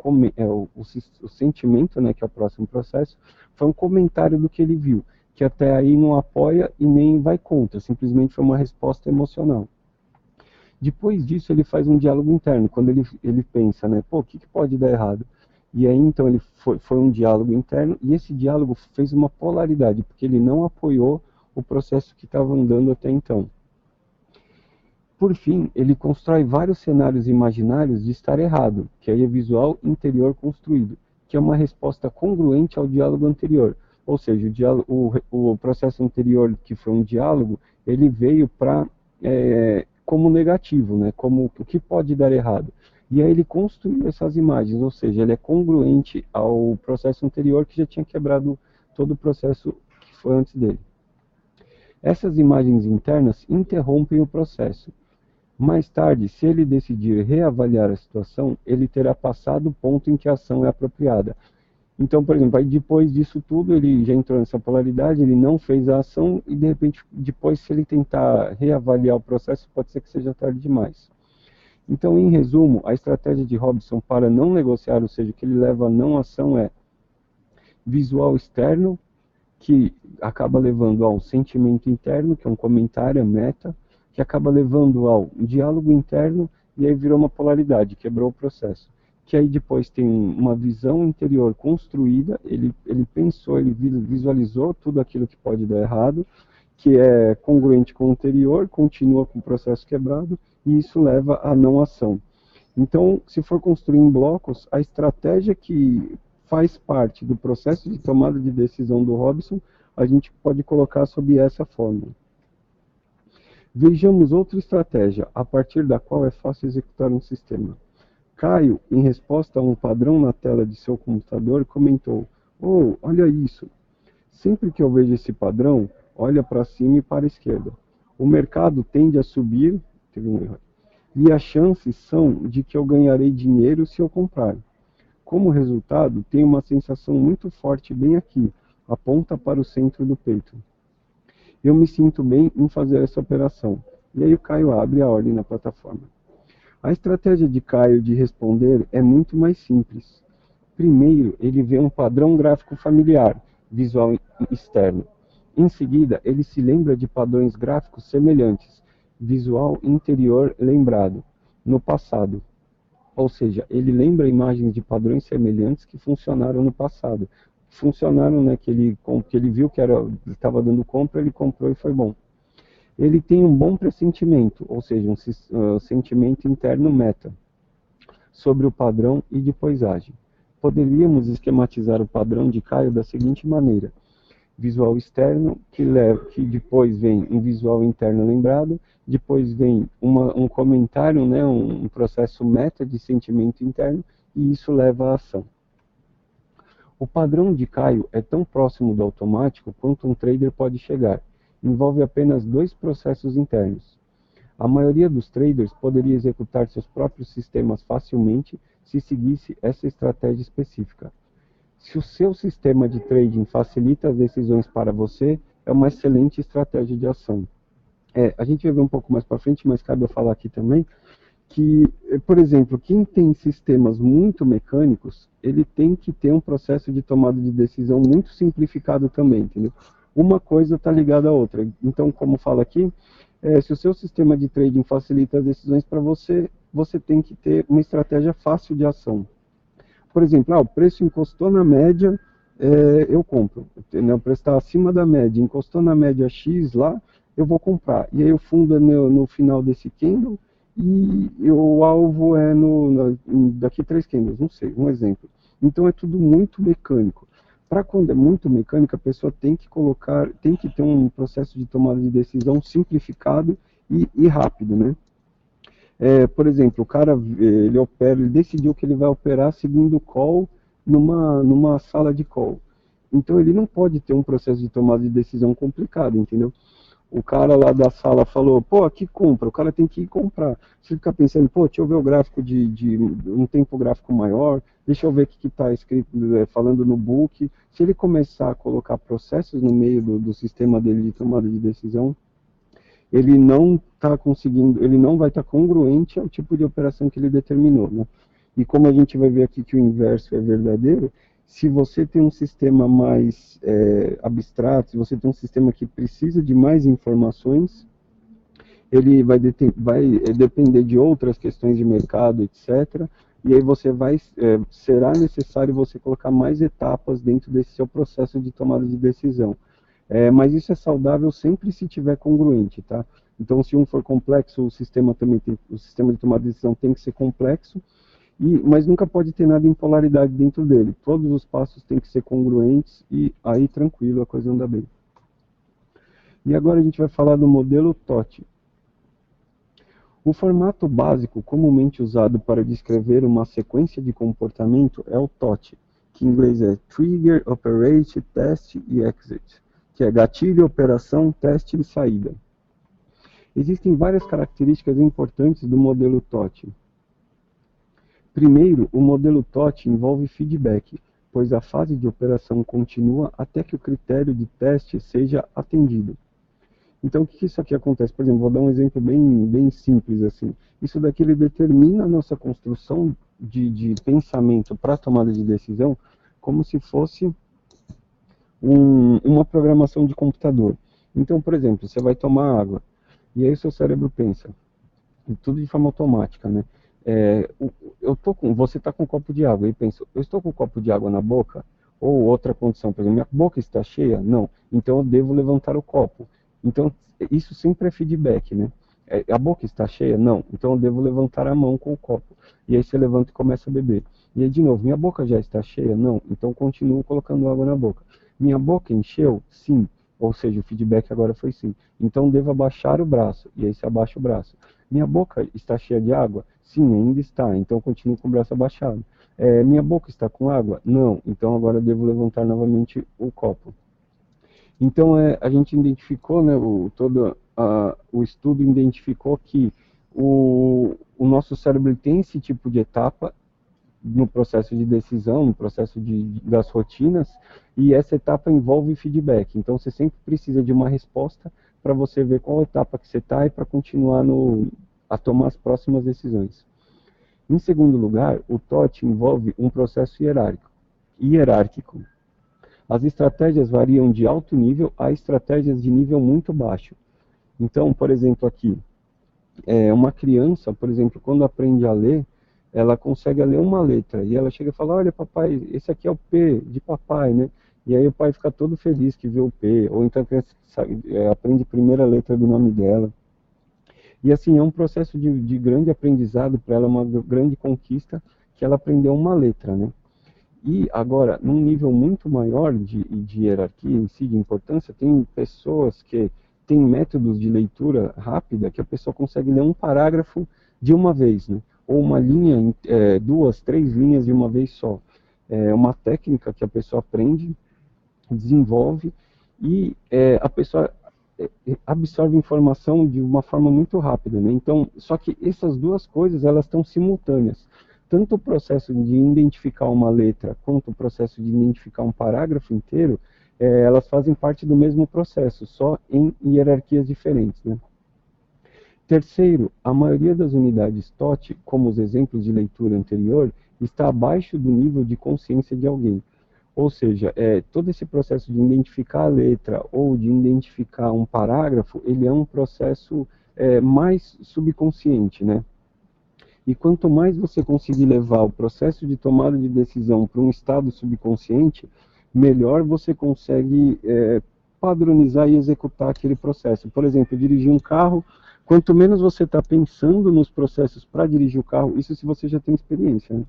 o sentimento, né, que é o próximo processo, foi um comentário do que ele viu, que até aí não apoia e nem vai contra, simplesmente foi uma resposta emocional. Depois disso ele faz um diálogo interno, quando ele pensa, né, pô, o que pode dar errado? E aí então ele foi um diálogo interno, e esse diálogo fez uma polaridade, porque ele não apoiou o processo que estava andando até então. Por fim, ele constrói vários cenários imaginários de estar errado, que aí é visual interior construído, que é uma resposta congruente ao diálogo anterior. Ou seja, o processo anterior, que foi um diálogo, ele veio para como negativo, né? Como o que pode dar errado. E aí ele construiu essas imagens, ou seja, ele é congruente ao processo anterior que já tinha quebrado todo o processo que foi antes dele. Essas imagens internas interrompem o processo. Mais tarde, se ele decidir reavaliar a situação, ele terá passado o ponto em que a ação é apropriada. Então, por exemplo, aí depois disso tudo, ele já entrou nessa polaridade, ele não fez a ação e, de repente, depois, se ele tentar reavaliar o processo, pode ser que seja tarde demais. Então, em resumo, a estratégia de Robson para não negociar, ou seja, o que ele leva à não ação é visual externo, que acaba levando ao sentimento interno, que é um comentário, a meta, que acaba levando ao diálogo interno, e aí virou uma polaridade, quebrou o processo. Que aí depois tem uma visão interior construída, ele pensou, ele visualizou tudo aquilo que pode dar errado, que é congruente com o anterior, continua com o processo quebrado, e isso leva à não ação. Então, se for construir em blocos, a estratégia que faz parte do processo de tomada de decisão do Robson, a gente pode colocar sob essa forma. Vejamos outra estratégia, a partir da qual é fácil executar um sistema. Caio, em resposta a um padrão na tela de seu computador, comentou: "Oh, olha isso! Sempre que eu vejo esse padrão, olha para cima e para a esquerda. O mercado tende a subir, teve um erro, e as chances são de que eu ganharei dinheiro se eu comprar. Como resultado, tenho uma sensação muito forte bem aqui, aponta para o centro do peito. Eu me sinto bem em fazer essa operação." E aí o Caio abre a ordem na plataforma. A estratégia de Caio de responder é muito mais simples. Primeiro, ele vê um padrão gráfico familiar, visual externo. Em seguida, ele se lembra de padrões gráficos semelhantes, visual interior lembrado, no passado. Ou seja, ele lembra imagens de padrões semelhantes que funcionaram no passado. Funcionaram, né, que ele viu que estava dando compra, ele comprou e foi bom. Ele tem um bom pressentimento, ou seja, um sentimento interno meta, sobre o padrão e depois age. Poderíamos esquematizar o padrão de Caio da seguinte maneira: visual externo, que depois vem um visual interno lembrado, depois vem um comentário, né, um processo meta de sentimento interno, e isso leva à ação. O padrão de Caio é tão próximo do automático quanto um trader pode chegar. Envolve apenas dois processos internos. A maioria dos traders poderia executar seus próprios sistemas facilmente se seguisse essa estratégia específica. Se o seu sistema de trading facilita as decisões para você, é uma excelente estratégia de ação. A gente vai ver um pouco mais para frente, mas cabe eu falar aqui também, que, por exemplo, quem tem sistemas muito mecânicos, ele tem que ter um processo de tomada de decisão muito simplificado também, entendeu? Uma coisa está ligada à outra. Então, como fala aqui, se o seu sistema de trading facilita as decisões para você, você tem que ter uma estratégia fácil de ação. Por exemplo, o preço encostou na média, eu compro. O preço está acima da média, encostou na média X lá, eu vou comprar. E aí o fundo é no final desse candle e o alvo é daqui 3 candles, não sei, um exemplo. Então é tudo muito mecânico. Para quando é muito mecânico, a pessoa tem que ter um processo de tomada de decisão simplificado e rápido, né? Por exemplo, o cara ele decidiu que ele vai operar seguindo call numa sala de call. Então ele não pode ter um processo de tomada de decisão complicado, entendeu? O cara lá da sala falou, pô, aqui compra, o cara tem que ir comprar. Você fica pensando, pô, deixa eu ver o gráfico de um tempo gráfico maior, deixa eu ver o que está escrito, falando no book. Se ele começar a colocar processos no meio do sistema dele de tomada de decisão, ele não está conseguindo, ele não vai estar congruente ao tipo de operação que ele determinou, né? E como a gente vai ver aqui que o inverso é verdadeiro, se você tem um sistema mais abstrato, se você tem um sistema que precisa de mais informações, ele vai depender de outras questões de mercado, etc. E aí será necessário você colocar mais etapas dentro desse seu processo de tomada de decisão. Mas isso é saudável sempre se tiver congruente, tá? Então, se um for complexo, o sistema de tomada de decisão tem que ser complexo. Mas nunca pode ter nada em polaridade dentro dele. Todos os passos têm que ser congruentes e aí tranquilo, a coisa anda bem. E agora a gente vai falar do modelo TOT. O formato básico comumente usado para descrever uma sequência de comportamento é o TOT, que em inglês é Trigger, Operate, Test e Exit, que é gatilho, operação, teste e saída. Existem várias características importantes do modelo TOT. Primeiro, o modelo TOT envolve feedback, pois a fase de operação continua até que o critério de teste seja atendido. Então, o que isso aqui acontece? Por exemplo, vou dar um exemplo bem simples assim. Isso daqui ele determina a nossa construção de pensamento para a tomada de decisão como se fosse uma programação de computador. Então, por exemplo, você vai tomar água, e aí o seu cérebro pensa, tudo de forma automática, né? Você está com um copo de água, e pensa, eu estou com um copo de água na boca? Ou outra condição, por exemplo, minha boca está cheia? Não, então eu devo levantar o copo. Então, isso sempre é feedback, né? A boca está cheia? Não, então eu devo levantar a mão com o copo. E aí você levanta e começa a beber. E aí de novo, minha boca já está cheia? Não, então continuo colocando água na boca. Minha boca encheu? Sim. Ou seja, o feedback agora foi sim. Então devo abaixar o braço. E aí você abaixa o braço. Minha boca está cheia de água? Sim, ainda está. Então continuo com o braço abaixado. Minha boca está com água? Não. Então agora devo levantar novamente o copo. Então a gente identificou, né, o estudo identificou que o nosso cérebro tem esse tipo de etapa no processo de decisão, no processo das rotinas, e essa etapa envolve feedback. Então você sempre precisa de uma resposta para você ver qual etapa que você está e para continuar a tomar as próximas decisões. Em segundo lugar, o TOT envolve um processo hierárquico. As estratégias variam de alto nível a estratégias de nível muito baixo. Então, por exemplo, aqui, uma criança, por exemplo, quando aprende a ler, ela consegue ler uma letra, e ela chega e fala, olha papai, esse aqui é o P de papai, né? E aí o pai fica todo feliz que vê o P, ou então a criança aprende a primeira letra do nome dela. E assim, é um processo de grande aprendizado para ela, uma grande conquista, que ela aprendeu uma letra, né? E agora, num nível muito maior de hierarquia em si, de importância, tem pessoas que têm métodos de leitura rápida que a pessoa consegue ler um parágrafo de uma vez, né? Ou uma linha, 2, 3 linhas de uma vez só. É uma técnica que a pessoa aprende, desenvolve e a pessoa absorve informação de uma forma muito rápida, né? Então, só que essas duas coisas, elas estão simultâneas. Tanto o processo de identificar uma letra, quanto o processo de identificar um parágrafo inteiro, elas fazem parte do mesmo processo, só em hierarquias diferentes, né? Terceiro, a maioria das unidades TOT, como os exemplos de leitura anterior, está abaixo do nível de consciência de alguém. Ou seja, todo esse processo de identificar a letra ou de identificar um parágrafo, ele é um processo mais subconsciente, né? E quanto mais você conseguir levar o processo de tomada de decisão para um estado subconsciente, melhor você consegue padronizar e executar aquele processo. Por exemplo, dirigir um carro, quanto menos você está pensando nos processos para dirigir o carro, isso se você já tem experiência, né?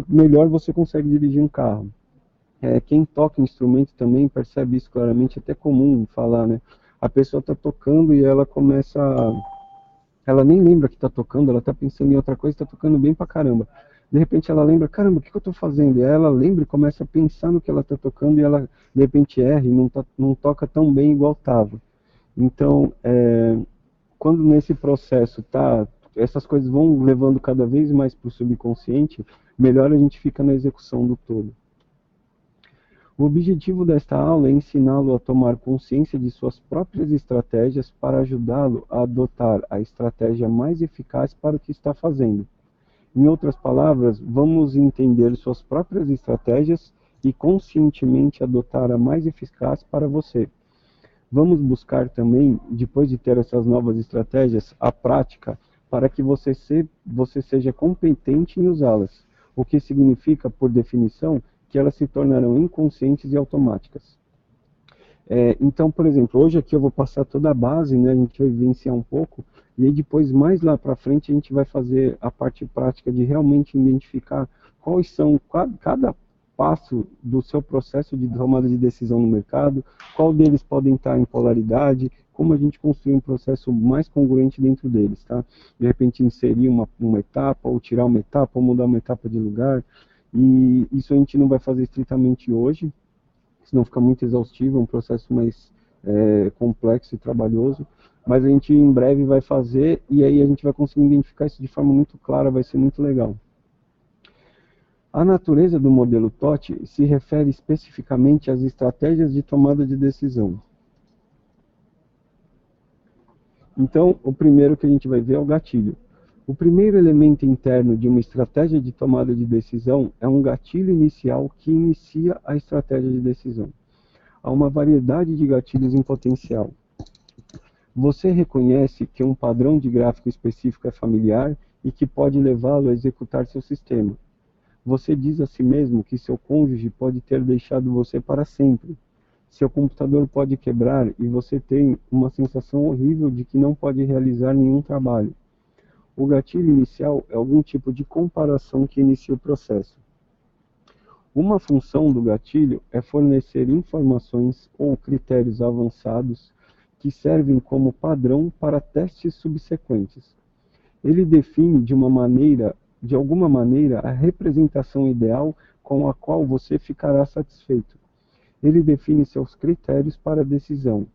Melhor você consegue dirigir um carro. Quem toca instrumento também percebe isso claramente, é até comum falar, né? A pessoa está tocando e ela começa ela nem lembra que está tocando, ela está pensando em outra coisa, está tocando bem pra caramba. De repente ela lembra, caramba, o que eu estou fazendo? E aí ela lembra e começa a pensar no que ela está tocando e ela de repente erra e não toca tão bem igual estava. Então, quando nesse processo essas coisas vão levando cada vez mais para o subconsciente, melhor a gente fica na execução do todo. O objetivo desta aula é ensiná-lo a tomar consciência de suas próprias estratégias para ajudá-lo a adotar a estratégia mais eficaz para o que está fazendo. Em outras palavras, vamos entender suas próprias estratégias e conscientemente adotar a mais eficaz para você. Vamos buscar também, depois de ter essas novas estratégias, a prática para que você seja competente em usá-las, o que significa, por definição, que elas se tornarão inconscientes e automáticas. Então, por exemplo, hoje aqui eu vou passar toda a base, né, a gente vai vivenciar um pouco, e aí depois, mais lá para frente, a gente vai fazer a parte prática de realmente identificar quais são cada passo do seu processo de tomada de decisão no mercado, qual deles podem estar em polaridade, como a gente construir um processo mais congruente dentro deles, tá? De repente inserir uma etapa, ou tirar uma etapa, ou mudar uma etapa de lugar, e isso a gente não vai fazer estritamente hoje, senão fica muito exaustivo, é um processo mais complexo e trabalhoso, mas a gente em breve vai fazer, e aí a gente vai conseguir identificar isso de forma muito clara, vai ser muito legal. A natureza do modelo TOT se refere especificamente às estratégias de tomada de decisão. Então, o primeiro que a gente vai ver é o gatilho. O primeiro elemento interno de uma estratégia de tomada de decisão é um gatilho inicial que inicia a estratégia de decisão. Há uma variedade de gatilhos em potencial. Você reconhece que um padrão de gráfico específico é familiar e que pode levá-lo a executar seu sistema. Você diz a si mesmo que seu cônjuge pode ter deixado você para sempre. Seu computador pode quebrar e você tem uma sensação horrível de que não pode realizar nenhum trabalho. O gatilho inicial é algum tipo de comparação que inicia o processo. Uma função do gatilho é fornecer informações ou critérios avançados que servem como padrão para testes subsequentes. Ele define de alguma maneira, a representação ideal com a qual você ficará satisfeito. Ele define seus critérios para a decisão.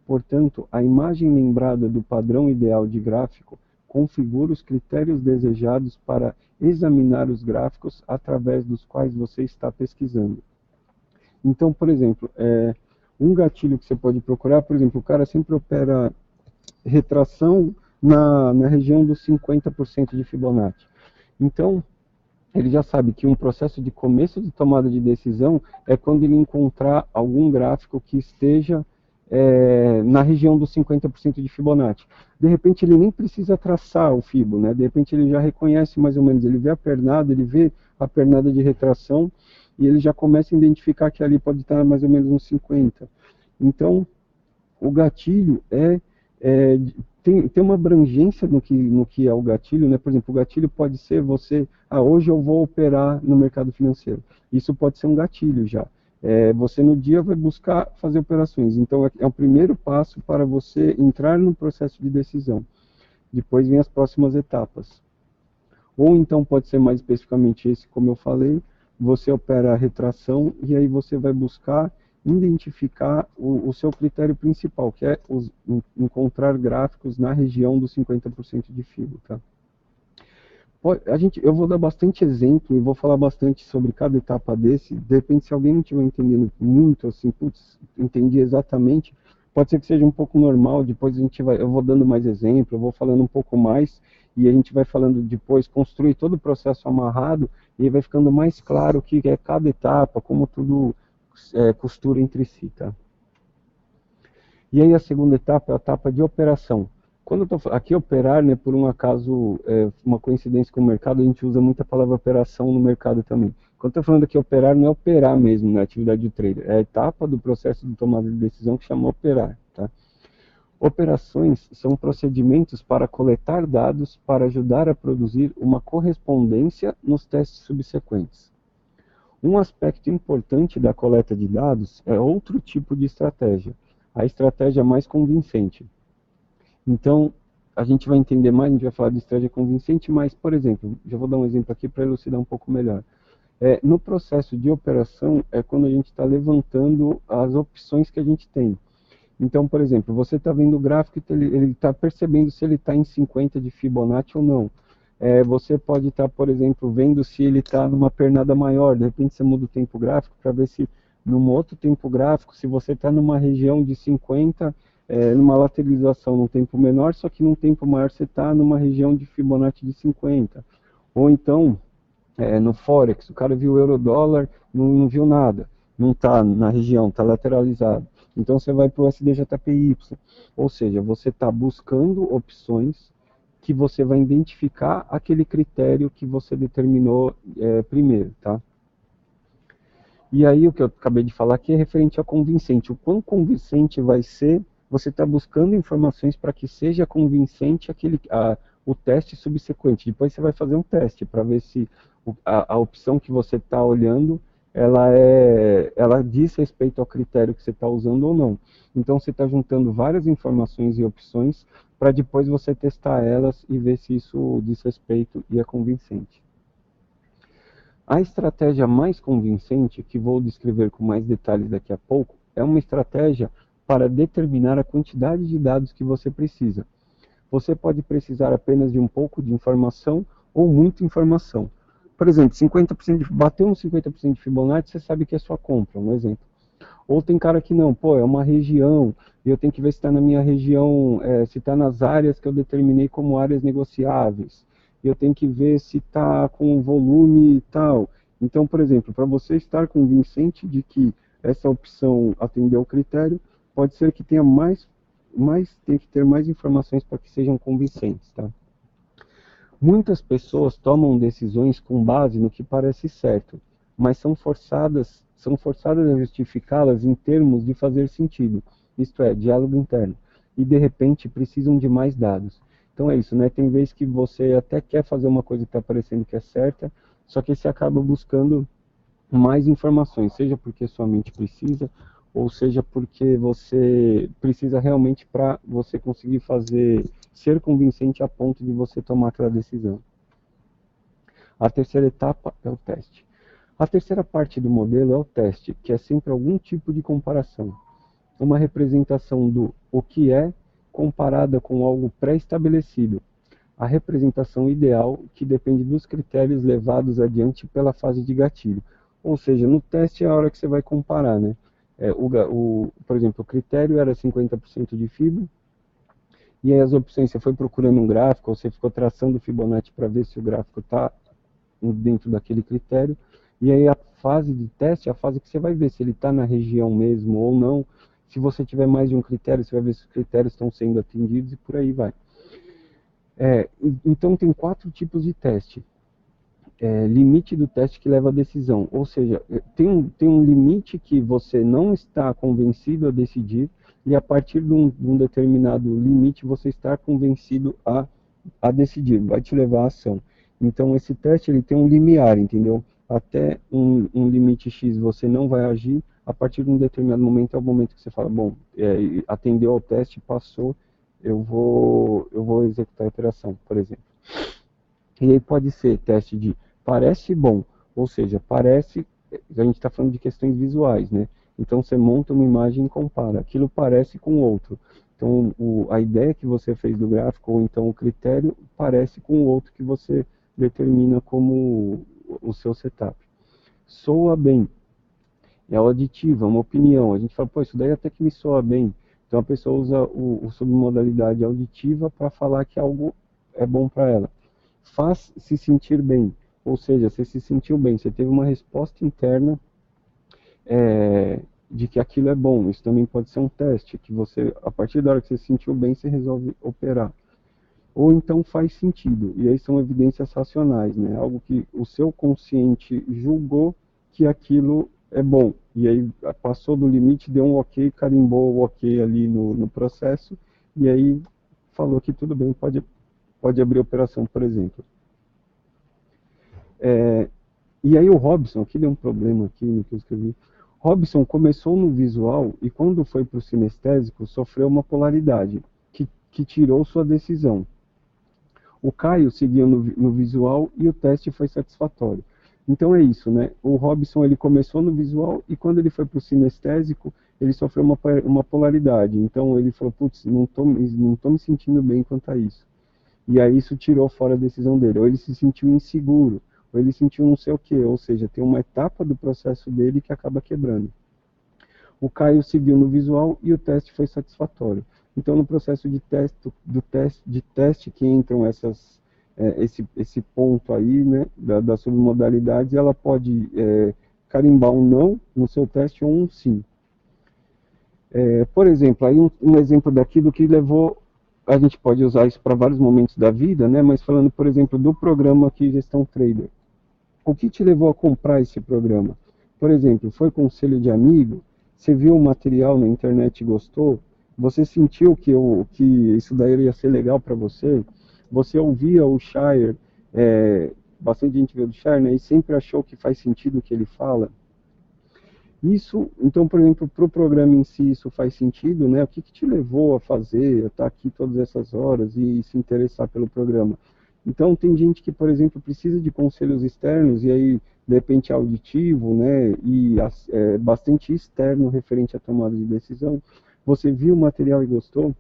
Portanto, a imagem lembrada do padrão ideal de gráfico configura os critérios desejados para examinar os gráficos através dos quais você está pesquisando. Então, por exemplo, um gatilho que você pode procurar, por exemplo, o cara sempre opera retração na região dos 50% de Fibonacci. Então, ele já sabe que um processo de começo de tomada de decisão é quando ele encontrar algum gráfico que esteja na região dos 50% de Fibonacci. De repente ele nem precisa traçar o Fibo, né? De repente ele já reconhece mais ou menos, ele vê a pernada, ele vê a pernada de retração e ele já começa a identificar que ali pode estar mais ou menos uns 50. Então, o gatilho tem uma abrangência no que é o gatilho, né? Por exemplo, o gatilho pode ser você, hoje eu vou operar no mercado financeiro. Isso pode ser um gatilho já. Você no dia vai buscar fazer operações. Então, é o primeiro passo para você entrar no processo de decisão. Depois vem as próximas etapas. Ou então pode ser mais especificamente esse, como eu falei, você opera a retração e aí você vai buscar identificar o seu critério principal, que é encontrar gráficos na região dos 50% de Fibo, tá? Eu vou dar bastante exemplo e vou falar bastante sobre cada etapa desse. De repente, se alguém não estiver entendendo muito, assim, putz, entendi exatamente, pode ser que seja um pouco normal. Depois eu vou dando mais exemplo, eu vou falando um pouco mais e a gente vai falando depois, construir todo o processo amarrado e vai ficando mais claro o que é cada etapa, como tudo costura entre si, tá? E aí a segunda etapa é a etapa de operação. Quando eu estou aqui operar, né, por um acaso, uma coincidência com o mercado, a gente usa muito a palavra operação no mercado também. Quando eu estou falando aqui operar, não é operar mesmo na atividade de trader, é a etapa do processo de tomada de decisão que chama operar, tá? Operações são procedimentos para coletar dados para ajudar a produzir uma correspondência nos testes subsequentes. Um aspecto importante da coleta de dados é outro tipo de estratégia, a estratégia mais convincente. Então, a gente vai entender mais, a gente vai falar de estratégia convincente, mas, por exemplo, já vou dar um exemplo aqui para elucidar um pouco melhor. No processo de operação é quando a gente está levantando as opções que a gente tem. Então, por exemplo, você está vendo o gráfico e ele está percebendo se ele está em 50 de Fibonacci ou não. Você pode estar, por exemplo, vendo se ele está numa pernada maior. De repente você muda o tempo gráfico para ver se, num outro tempo gráfico, se você está numa região de 50, numa lateralização num tempo menor, só que num tempo maior você está numa região de Fibonacci de 50. Ou então, no Forex, o cara viu o euro-dólar, não viu nada, não está na região, está lateralizado. Então você vai para o SDJPY, ou seja, você está buscando opções que você vai identificar aquele critério que você determinou primeiro, tá? E aí o que eu acabei de falar aqui é referente ao convincente. O quão convincente vai ser, você está buscando informações para que seja convincente o teste subsequente. Depois você vai fazer um teste para ver se a opção que você está olhando, ela diz respeito ao critério que você está usando ou não. Então você está juntando várias informações e opções para depois você testar elas e ver se isso diz respeito e é convincente. A estratégia mais convincente, que vou descrever com mais detalhes daqui a pouco, é uma estratégia para determinar a quantidade de dados que você precisa. Você pode precisar apenas de um pouco de informação ou muita informação. Por exemplo, bateu uns 50% de Fibonacci, você sabe que é sua compra, um exemplo. Ou tem cara que não, pô, é uma região, e eu tenho que ver se está na minha região, se está nas áreas que eu determinei como áreas negociáveis. Eu tenho que ver se está com volume e tal. Então, por exemplo, para você estar convincente de que essa opção atendeu ao critério, pode ser que tenha tem que ter mais informações para que sejam convincentes, tá? Muitas pessoas tomam decisões com base no que parece certo, mas são forçadas a justificá-las em termos de fazer sentido, isto é, diálogo interno, e de repente precisam de mais dados. Então é isso, né? Tem vezes que você até quer fazer uma coisa que está parecendo que é certa, só que você acaba buscando mais informações, seja porque sua mente precisa, ou seja porque você precisa realmente para você conseguir ser convincente a ponto de você tomar aquela decisão. A terceira etapa é o teste. A terceira parte do modelo é o teste, que é sempre algum tipo de comparação. Uma representação do o que é comparada com algo pré-estabelecido. A representação ideal que depende dos critérios levados adiante pela fase de gatilho. Ou seja, no teste é a hora que você vai comparar, né? Por exemplo, o critério era 50% de fibra, e aí as opções, você foi procurando um gráfico, ou você ficou traçando o Fibonacci para ver se o gráfico está dentro daquele critério, e aí a fase de teste é a fase que você vai ver se ele está na região mesmo ou não. Se você tiver mais de um critério, você vai ver se os critérios estão sendo atendidos e por aí vai. Então tem 4 tipos de teste. Limite do teste que leva à decisão, ou seja, tem um limite que você não está convencido a decidir, e a partir de um determinado limite você está convencido a decidir, vai te levar à ação. Então esse teste ele tem um limiar, entendeu? Até um limite X você não vai agir, a partir de um determinado momento é o momento que você fala, bom, atendeu ao teste, passou, eu vou executar a operação, por exemplo. E aí pode ser teste de parece bom, ou seja, parece, a gente está falando de questões visuais, né? Então você monta uma imagem e compara, aquilo parece com outro. Então a ideia que você fez do gráfico, ou então o critério, parece com o outro que você determina como o seu setup. Soa bem, é auditiva, uma opinião. A gente fala, pô, isso daí até que me soa bem. Então a pessoa usa o submodalidade auditiva para falar que algo é bom para ela. Faz se sentir bem, ou seja, você se sentiu bem, você teve uma resposta interna de que aquilo é bom. Isso também pode ser um teste, que você, a partir da hora que você se sentiu bem, você resolve operar. Ou então faz sentido, e aí são evidências racionais, né? Algo que o seu consciente julgou que aquilo é bom, e aí passou do limite, deu um ok, carimbou o ok ali no processo, e aí falou que tudo bem, pode abrir a operação, por exemplo. E aí o Robson, aqui deu um problema aqui no que eu escrevi. Robson começou no visual e quando foi para o sinestésico sofreu uma polaridade que tirou sua decisão. O Caio seguiu no visual e o teste foi satisfatório. Então é isso, né? O Robson ele começou no visual e quando ele foi para o sinestésico ele sofreu uma polaridade. Então ele falou, putz, não tô me sentindo bem quanto a isso. E aí isso tirou fora a decisão dele. Ou ele se sentiu inseguro, ou ele sentiu não sei o quê. Ou seja, tem uma etapa do processo dele que acaba quebrando. O Caio seguiu no visual e o teste foi satisfatório. Então, no processo de teste que entram esse ponto aí, né, das submodalidades, ela pode carimbar um não no seu teste ou um sim. Por exemplo, aí um exemplo daquilo que levou, a gente pode usar isso para vários momentos da vida, né, mas falando, por exemplo, do programa aqui Gestão Trader. O que te levou a comprar esse programa? Por exemplo, foi conselho de amigo, você viu o material na internet e gostou, você sentiu que isso daí ia ser legal para você, você ouvia o Shire, bastante gente vê do Shire, né, e sempre achou que faz sentido o que ele fala. Isso, então, por exemplo, para o programa em si, isso faz sentido, né? O que te levou a fazer, a estar aqui todas essas horas e se interessar pelo programa? Então, tem gente que, por exemplo, precisa de conselhos externos, e aí, de repente, é auditivo, né? E bastante externo referente à tomada de decisão. Você viu o material e gostou?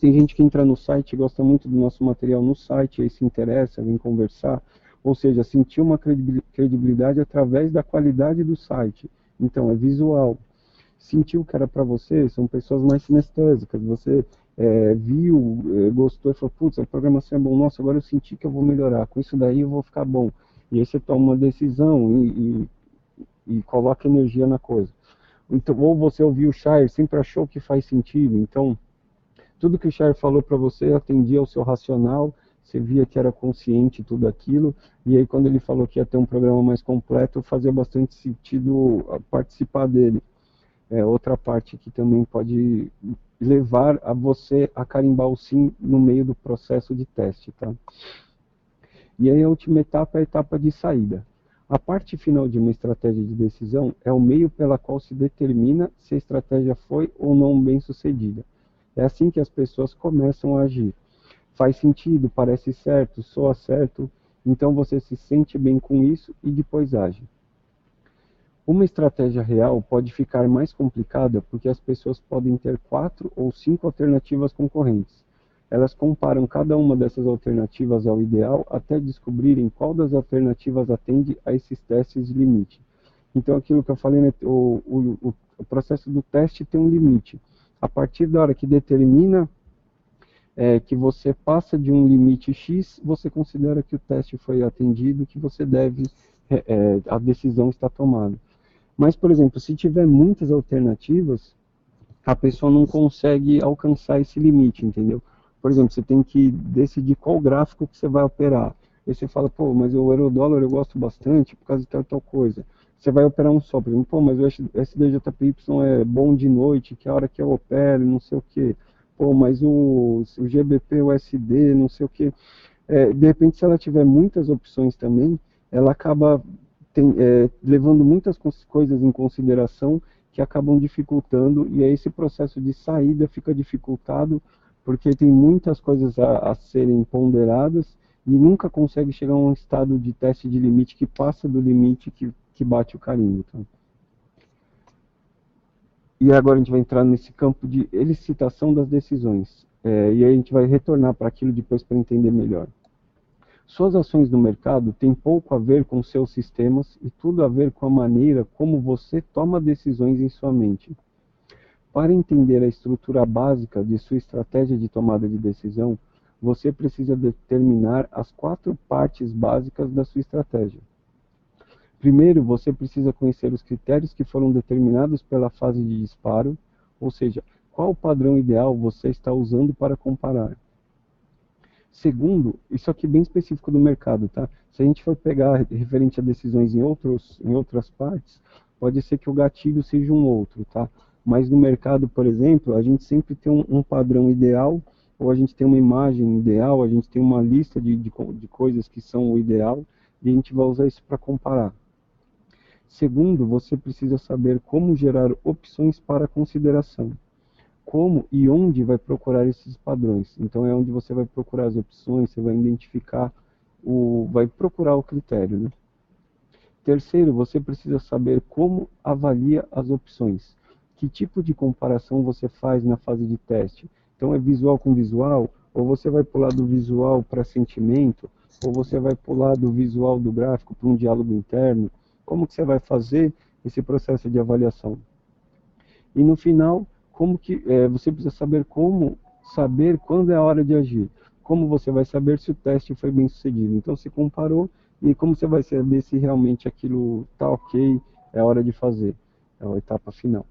Tem gente que entra no site, gosta muito do nosso material no site, aí se interessa, vem conversar. Ou seja, sentiu uma credibilidade através da qualidade do site. Então, é visual. Sentiu que era para você, são pessoas mais sinestésicas. Você viu, gostou e falou, putz, a programação é bom, nossa, agora eu senti que eu vou melhorar. Com isso daí eu vou ficar bom. E aí você toma uma decisão e coloca energia na coisa. Então, ou você ouviu o Shire, sempre achou que faz sentido. Então, tudo que o Shire falou para você atendia ao seu racional, você via que era consciente tudo aquilo, e aí quando ele falou que ia ter um programa mais completo, fazia bastante sentido participar dele. Outra parte que também pode levar a você a carimbar o sim no meio do processo de teste, tá? E aí a última etapa é a etapa de saída. A parte final de uma estratégia de decisão é o meio pela qual se determina se a estratégia foi ou não bem sucedida. É assim que as pessoas começam a agir. Faz sentido, parece certo, soa certo, então você se sente bem com isso e depois age. Uma estratégia real pode ficar mais complicada porque as pessoas podem ter 4 ou 5 alternativas concorrentes. Elas comparam cada uma dessas alternativas ao ideal até descobrirem qual das alternativas atende a esses testes de limite. Então, aquilo que eu falei, né, o processo do teste tem um limite. A partir da hora que determina que você passa de um limite X, você considera que o teste foi atendido, que você deve, a decisão está tomada. Mas, por exemplo, se tiver muitas alternativas, a pessoa não consegue alcançar esse limite, entendeu? Por exemplo, você tem que decidir qual gráfico que você vai operar. Aí você fala, pô, mas o euro-dólar eu gosto bastante por causa de tal coisa. Você vai operar um só, por exemplo, pô, mas o SDJPY é bom de noite, que é a hora que eu opero, não sei o quê. Pô, mas o GBP, o USD, não sei o quê. De repente, se ela tiver muitas opções também, ela acaba levando muitas coisas em consideração que acabam dificultando, e aí esse processo de saída fica dificultado, porque tem muitas coisas a serem ponderadas, e nunca consegue chegar a um estado de teste de limite que passa do limite que bate o carimbo. Tá? E agora a gente vai entrar nesse campo de elicitação das decisões, e aí a gente vai retornar para aquilo depois para entender melhor. Suas ações no mercado têm pouco a ver com seus sistemas e tudo a ver com a maneira como você toma decisões em sua mente. Para entender a estrutura básica de sua estratégia de tomada de decisão, você precisa determinar as 4 partes básicas da sua estratégia. Primeiro, você precisa conhecer os critérios que foram determinados pela fase de disparo, ou seja, qual padrão ideal você está usando para comparar. Segundo, isso aqui é bem específico do mercado, tá? Se a gente for pegar referente a decisões em outras partes, pode ser que o gatilho seja um outro, tá? Mas no mercado, por exemplo, a gente sempre tem um padrão ideal, ou a gente tem uma imagem ideal, a gente tem uma lista de coisas que são o ideal, e a gente vai usar isso para comparar. Segundo, você precisa saber como gerar opções para consideração. Como e onde vai procurar esses padrões. Então é onde você vai procurar as opções, você vai identificar, vai procurar o critério. Né? Terceiro, você precisa saber como avalia as opções. Que tipo de comparação você faz na fase de teste? Então é visual com visual? Ou você vai pular do visual para sentimento? Ou você vai pular do visual do gráfico para um diálogo interno? Como que você vai fazer esse processo de avaliação? E no final, você precisa saber quando é a hora de agir. Como você vai saber se o teste foi bem sucedido. Então, se comparou, e como você vai saber se realmente aquilo está ok, é a hora de fazer. É a etapa final.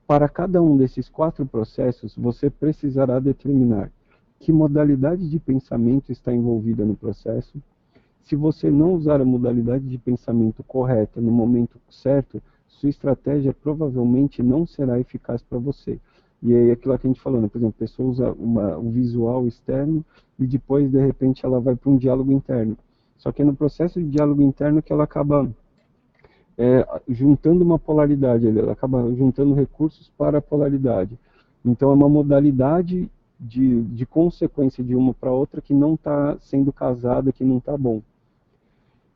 Para cada um desses 4 processos, você precisará determinar que modalidade de pensamento está envolvida no processo, Se você não usar a modalidade de pensamento correta no momento certo, sua estratégia provavelmente não será eficaz para você. E aí aquilo que a gente falou, né? Por exemplo, a pessoa usa o visual externo e depois, de repente, ela vai para um diálogo interno. Só que é no processo de diálogo interno que ela acaba juntando uma polaridade, ela acaba juntando recursos para a polaridade. Então é uma modalidade de consequência de uma para outra que não está sendo casada, que não está bom.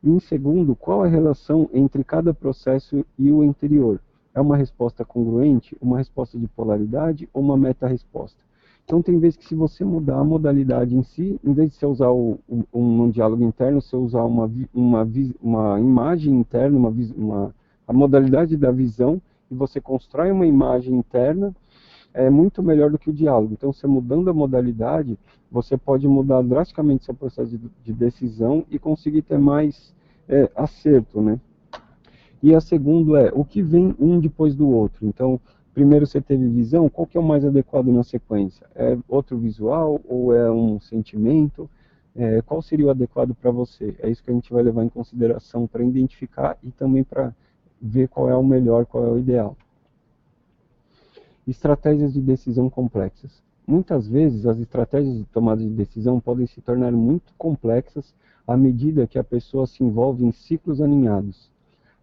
E em segundo, qual a relação entre cada processo e o anterior? É uma resposta congruente, uma resposta de polaridade ou uma meta-resposta? Então tem vezes que se você mudar a modalidade em si, em vez de você usar um diálogo interno, você usar uma imagem interna, a modalidade da visão, e você constrói uma imagem interna, é muito melhor do que o diálogo. Então, você mudando a modalidade, você pode mudar drasticamente seu processo de decisão e conseguir ter mais acerto, né? E a segunda o que vem um depois do outro. Então, primeiro você teve visão, qual que é o mais adequado na sequência? É outro visual ou é um sentimento? Qual seria o adequado para você? É isso que a gente vai levar em consideração para identificar e também para ver qual é o melhor, qual é o ideal. Estratégias de decisão complexas. Muitas vezes as estratégias de tomada de decisão podem se tornar muito complexas à medida que a pessoa se envolve em ciclos alinhados.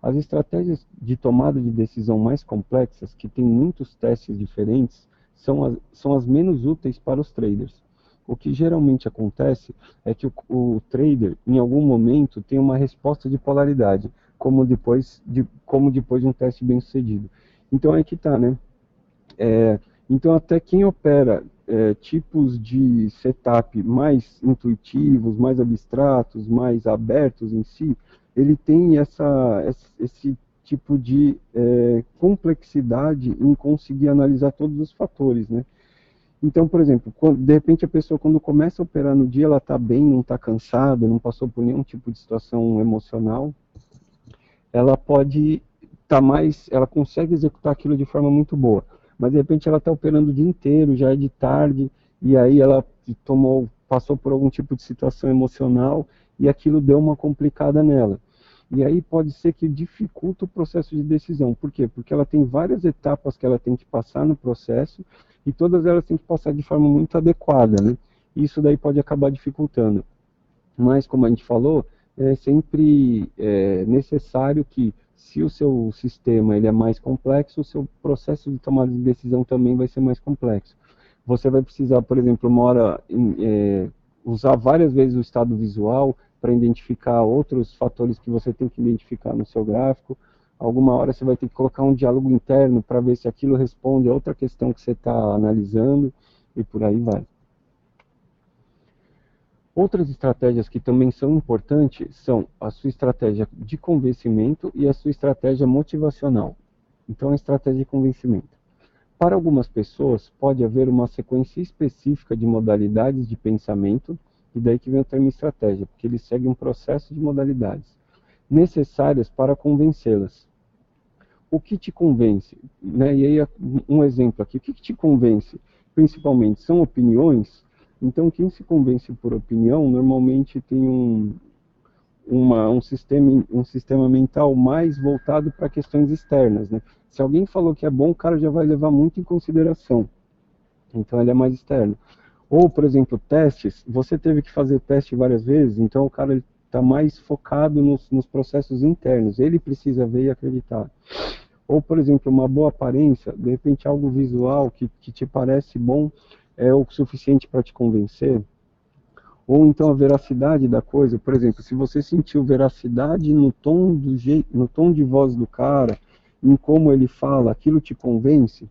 As estratégias de tomada de decisão mais complexas, que têm muitos testes diferentes, são as menos úteis para os traders. O que geralmente acontece é que o trader, em algum momento, tem uma resposta de polaridade, como depois de um teste bem sucedido. Então é que está, né? Então até quem opera tipos de setup mais intuitivos, mais abstratos, mais abertos em si, ele tem esse tipo de complexidade em conseguir analisar todos os fatores, né? Então, por exemplo, de repente a pessoa quando começa a operar no dia, ela está bem, não está cansada, não passou por nenhum tipo de situação emocional, ela pode ela consegue executar aquilo de forma muito boa. Mas de repente ela está operando o dia inteiro, já é de tarde, e aí ela passou por algum tipo de situação emocional e aquilo deu uma complicada nela. E aí pode ser que dificulta o processo de decisão. Por quê? Porque ela tem várias etapas que ela tem que passar no processo e todas elas têm que passar de forma muito adequada, né? Isso daí pode acabar dificultando. Mas, como a gente falou, é sempre necessário que, se o seu sistema ele é mais complexo, o seu processo de tomada de decisão também vai ser mais complexo. Você vai precisar, por exemplo, uma hora usar várias vezes o estado visual para identificar outros fatores que você tem que identificar no seu gráfico. Alguma hora você vai ter que colocar um diálogo interno para ver se aquilo responde a outra questão que você está analisando, e por aí vai. Outras estratégias que também são importantes são a sua estratégia de convencimento e a sua estratégia motivacional. Então, a estratégia de convencimento. Para algumas pessoas, pode haver uma sequência específica de modalidades de pensamento, e daí que vem o termo estratégia, porque ele segue um processo de modalidades necessárias para convencê-las. O que te convence? Né? E aí, um exemplo aqui. O que te convence? Principalmente, são opiniões. Então, quem se convence por opinião, normalmente tem um sistema mental mais voltado para questões externas, né? Se alguém falou que é bom, o cara já vai levar muito em consideração. Então, ele é mais externo. Ou, por exemplo, testes. Você teve que fazer teste várias vezes, então o cara está mais focado nos processos internos. Ele precisa ver e acreditar. Ou, por exemplo, uma boa aparência, de repente algo visual que te parece bom, é o suficiente para te convencer. Ou então a veracidade da coisa, por exemplo, se você sentiu veracidade no tom de voz do cara, em como ele fala, aquilo te convence.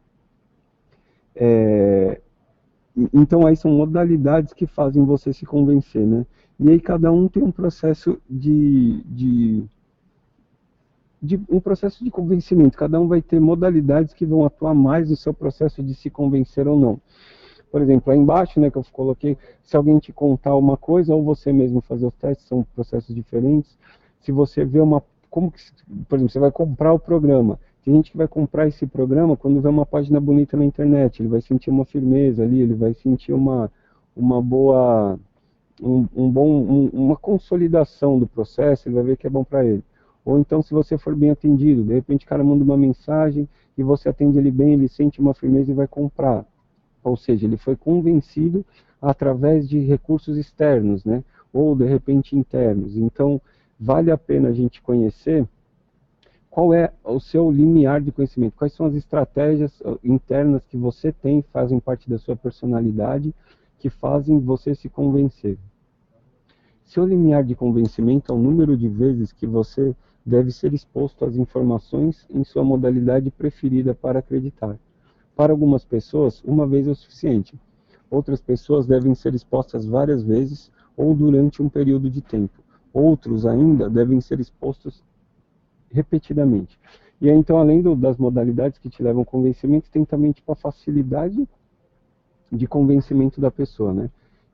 Então aí são modalidades que fazem você se convencer, né? E aí cada um tem um processo de convencimento, cada um vai ter modalidades que vão atuar mais no seu processo de se convencer ou não. Por exemplo, aí embaixo, né, que eu coloquei, se alguém te contar uma coisa, ou você mesmo fazer os testes, são processos diferentes. Se você vê por exemplo, você vai comprar o programa. Tem gente que vai comprar esse programa quando vê uma página bonita na internet, ele vai sentir uma firmeza ali, ele vai sentir uma boa uma consolidação do processo, ele vai ver que é bom para ele. Ou então, se você for bem atendido, de repente o cara manda uma mensagem e você atende ele bem, ele sente uma firmeza e vai comprar. Ou seja, ele foi convencido através de recursos externos, né? Ou de repente internos. Então, vale a pena a gente conhecer qual é o seu limiar de conhecimento, quais são as estratégias internas que você tem, fazem parte da sua personalidade, que fazem você se convencer. Seu limiar de convencimento é o número de vezes que você deve ser exposto às informações em sua modalidade preferida para acreditar. Para algumas pessoas, uma vez é o suficiente. Outras pessoas devem ser expostas várias vezes ou durante um período de tempo. Outros ainda devem ser expostos repetidamente. E aí, então, além das modalidades que te levam ao convencimento, tem também tipo, a facilidade de convencimento da pessoa, né?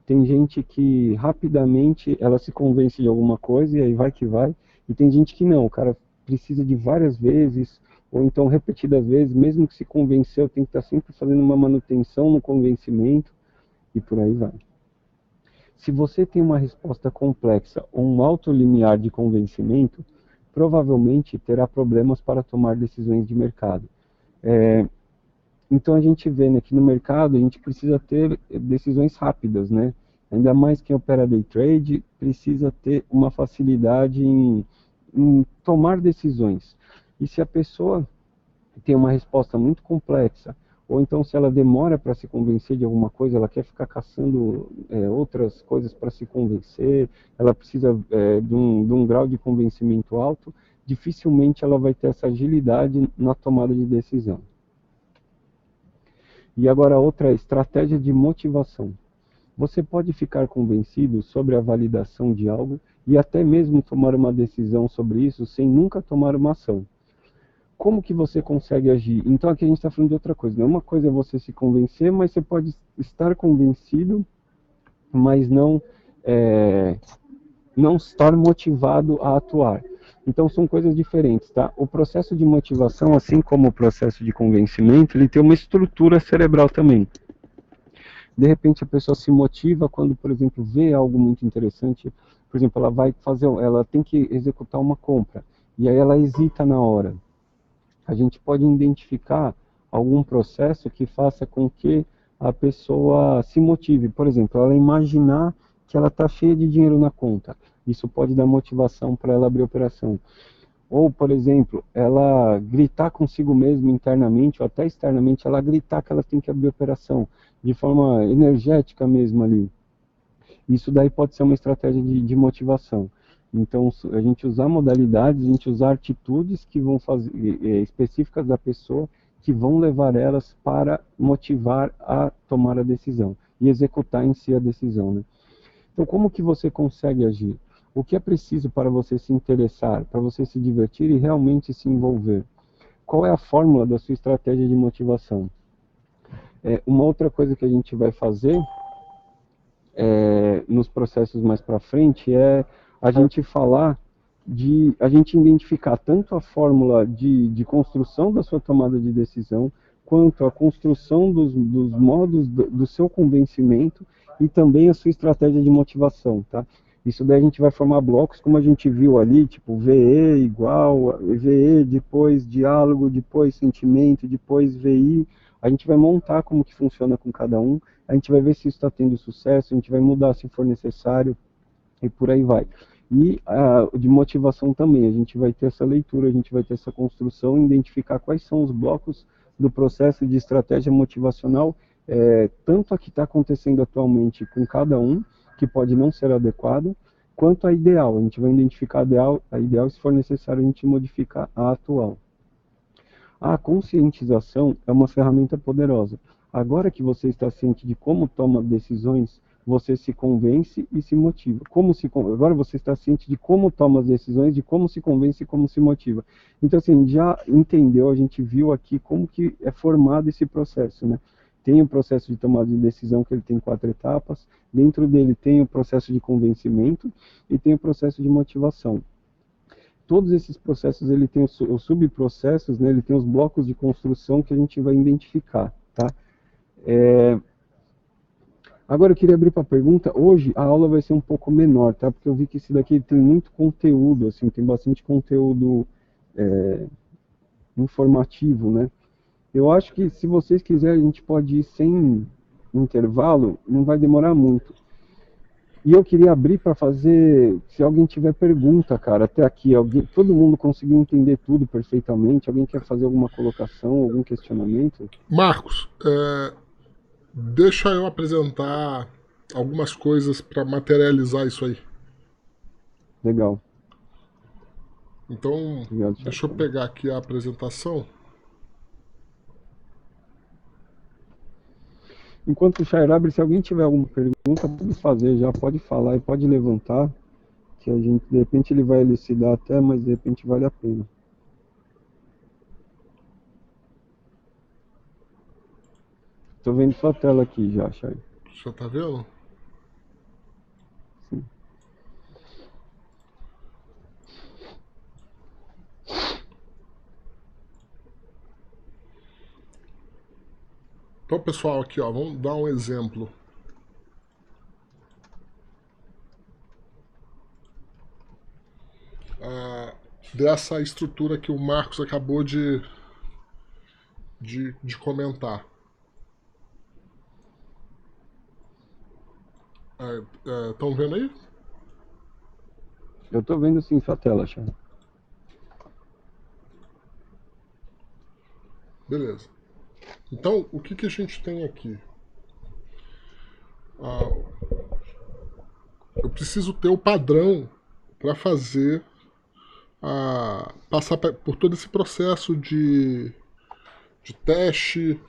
Tem gente que rapidamente ela se convence de alguma coisa e aí vai que vai, e tem gente que não, o cara precisa de várias vezes, ou então repetidas vezes, mesmo que se convenceu, tem que estar sempre fazendo uma manutenção no convencimento, e por aí vai. Se você tem uma resposta complexa ou um alto limiar de convencimento, provavelmente terá problemas para tomar decisões de mercado. Então a gente vê, né, que no mercado a gente precisa ter decisões rápidas, né? Ainda mais quem opera day trade precisa ter uma facilidade em tomar decisões. E se a pessoa tem uma resposta muito complexa, ou então se ela demora para se convencer de alguma coisa, ela quer ficar caçando outras coisas para se convencer, ela precisa de um grau de convencimento alto, dificilmente ela vai ter essa agilidade na tomada de decisão. E agora outra estratégia de motivação. Você pode ficar convencido sobre a validação de algo e até mesmo tomar uma decisão sobre isso sem nunca tomar uma ação. Como que você consegue agir? Então aqui a gente está falando de outra coisa. Né? Uma coisa é você se convencer, mas você pode estar convencido, mas não estar motivado a atuar. Então são coisas diferentes, tá? O processo de motivação, assim como o processo de convencimento, ele tem uma estrutura cerebral também. De repente a pessoa se motiva quando, por exemplo, vê algo muito interessante. Por exemplo, ela tem que executar uma compra e aí ela hesita na hora. A gente pode identificar algum processo que faça com que a pessoa se motive. Por exemplo, ela imaginar que ela está cheia de dinheiro na conta. Isso pode dar motivação para ela abrir a operação. Ou, por exemplo, ela gritar consigo mesmo internamente ou até externamente, ela gritar que ela tem que abrir a operação de forma energética mesmo ali. Isso daí pode ser uma estratégia de motivação. Então, a gente usar modalidades, a gente usar atitudes que vão fazer específicas da pessoa, que vão levar elas para motivar a tomar a decisão e executar em si a decisão, né? Então, como que você consegue agir? O que é preciso para você se interessar, para você se divertir e realmente se envolver? Qual é a fórmula da sua estratégia de motivação? Uma outra coisa que a gente vai fazer nos processos mais para frente é a gente a gente identificar tanto a fórmula de construção da sua tomada de decisão, quanto a construção dos modos do seu convencimento e também a sua estratégia de motivação, tá? Isso daí a gente vai formar blocos, como a gente viu ali, tipo VE igual, VE, depois diálogo, depois sentimento, depois VI. A gente vai montar como que funciona com cada um, a gente vai ver se isso está tendo sucesso, a gente vai mudar se for necessário, e por aí vai. E de motivação também, a gente vai ter essa leitura, a gente vai ter essa construção, identificar quais são os blocos do processo de estratégia motivacional, tanto a que está acontecendo atualmente com cada um, que pode não ser adequada, quanto a ideal. A gente vai identificar a ideal, se for necessário a gente modificar a atual. A conscientização é uma ferramenta poderosa. Agora que você está ciente de como toma decisões, você se convence e se motiva. Agora você está ciente de como toma as decisões, de como se convence e como se motiva. Então, assim, já entendeu, a gente viu aqui como que é formado esse processo, né? Tem o processo de tomada de decisão, que ele tem 4 etapas. Dentro dele tem o processo de convencimento e tem o processo de motivação. Todos esses processos, ele tem os subprocessos, né? Ele tem os blocos de construção que a gente vai identificar, tá? Agora eu queria abrir para pergunta. Hoje a aula vai ser um pouco menor, tá? Porque eu vi que esse daqui tem muito conteúdo, assim, tem bastante conteúdo informativo, né? Eu acho que se vocês quiserem, a gente pode ir sem intervalo, não vai demorar muito. E eu queria abrir para fazer, se alguém tiver pergunta, cara, até aqui, todo mundo conseguiu entender tudo perfeitamente? Alguém quer fazer alguma colocação, algum questionamento? Marcos, deixa eu apresentar algumas coisas para materializar isso aí. Legal, Então, obrigado, deixa eu Chatão. pegar aqui a apresentação. Enquanto o Chair abre, se alguém tiver alguma pergunta, pode fazer já, pode falar e pode levantar, que a gente, de repente ele vai elucidar até, mas de repente vale a pena. Tô vendo sua tela aqui já, Chair. Já tá vendo? Sim. Então, pessoal, aqui, ó, vamos dar um exemplo. Dessa estrutura que o Marcos acabou de comentar. Estão vendo aí? Eu tô vendo sim sua tela, Chair. Beleza. Então, o que, que a gente tem aqui? Eu preciso ter o padrão para fazer passar por todo esse processo de teste,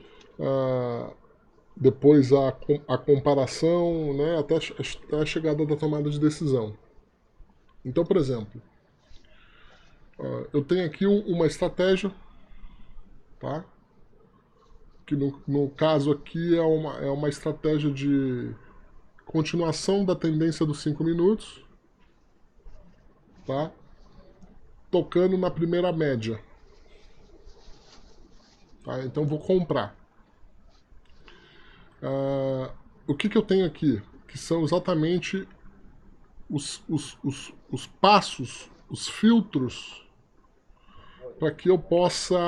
depois a comparação, né, até a chegada da tomada de decisão. Então, por exemplo, eu tenho aqui uma estratégia, tá? Que no caso aqui é uma estratégia de continuação da tendência dos 5 minutos, tá? Tocando na primeira média. Tá? Então vou comprar. O que, que eu tenho aqui? Que são exatamente os passos, os filtros, para que eu possa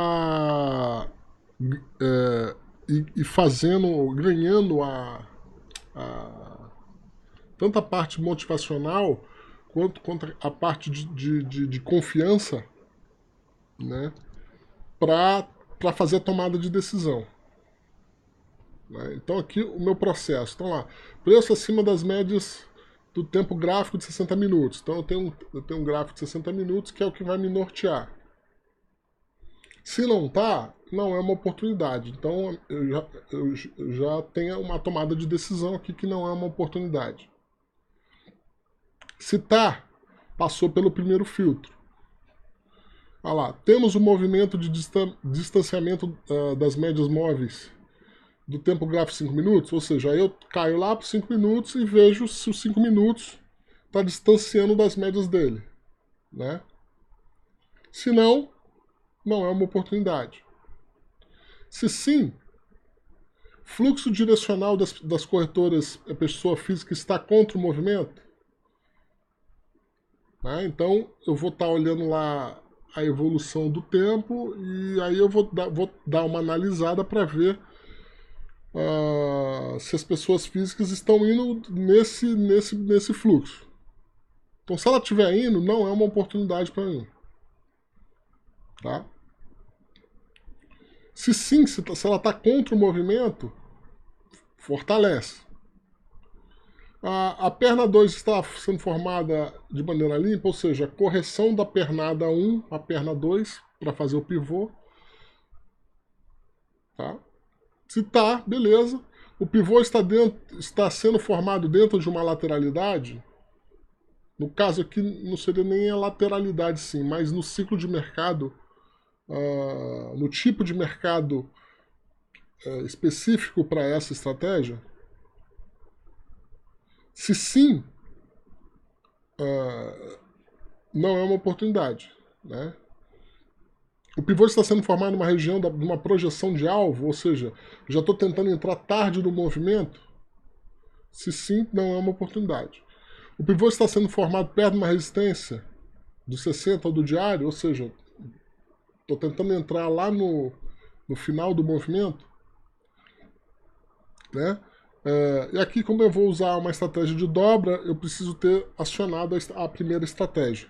ir fazendo, ganhando tanto a parte motivacional quanto a parte de confiança, né, para fazer a tomada de decisão. Né? Então aqui o meu processo. Então lá, preço acima das médias do tempo gráfico de 60 minutos. Então eu tenho um gráfico de 60 minutos que é o que vai me nortear. Se não tá, não é uma oportunidade. Então eu já tenho uma tomada de decisão aqui que não é uma oportunidade. Se tá, passou pelo primeiro filtro. Olha lá, temos o movimento de distanciamento das médias móveis do tempo gráfico 5 minutos, ou seja, eu caio lá por 5 minutos e vejo se os 5 minutos está distanciando das médias dele. Né? Se não, não é uma oportunidade. Se sim, fluxo direcional das corretoras a pessoa física está contra o movimento, né? Então eu vou estar olhando lá a evolução do tempo e aí eu vou dar uma analisada para ver se as pessoas físicas estão indo nesse fluxo. Então, se ela estiver indo, não é uma oportunidade para mim. Tá? Se sim, se ela está contra o movimento, fortalece. A perna 2 está sendo formada de maneira limpa, ou seja, correção da pernada 1 à perna 2 para fazer o pivô. Tá? Se tá, beleza. O pivô está sendo formado dentro de uma lateralidade. No caso aqui, não seria nem a lateralidade, sim, mas no ciclo de mercado, no tipo de mercado específico para essa estratégia. Se sim, não é uma oportunidade. Né? O pivô está sendo formado numa região de uma projeção de alvo, ou seja, já estou tentando entrar tarde no movimento, Se sim, não é uma oportunidade. O pivô está sendo formado perto de uma resistência do 60 ou do diário, ou seja, estou tentando entrar lá no final do movimento, né? E aqui, como eu vou usar uma estratégia de dobra, eu preciso ter acionado a primeira estratégia.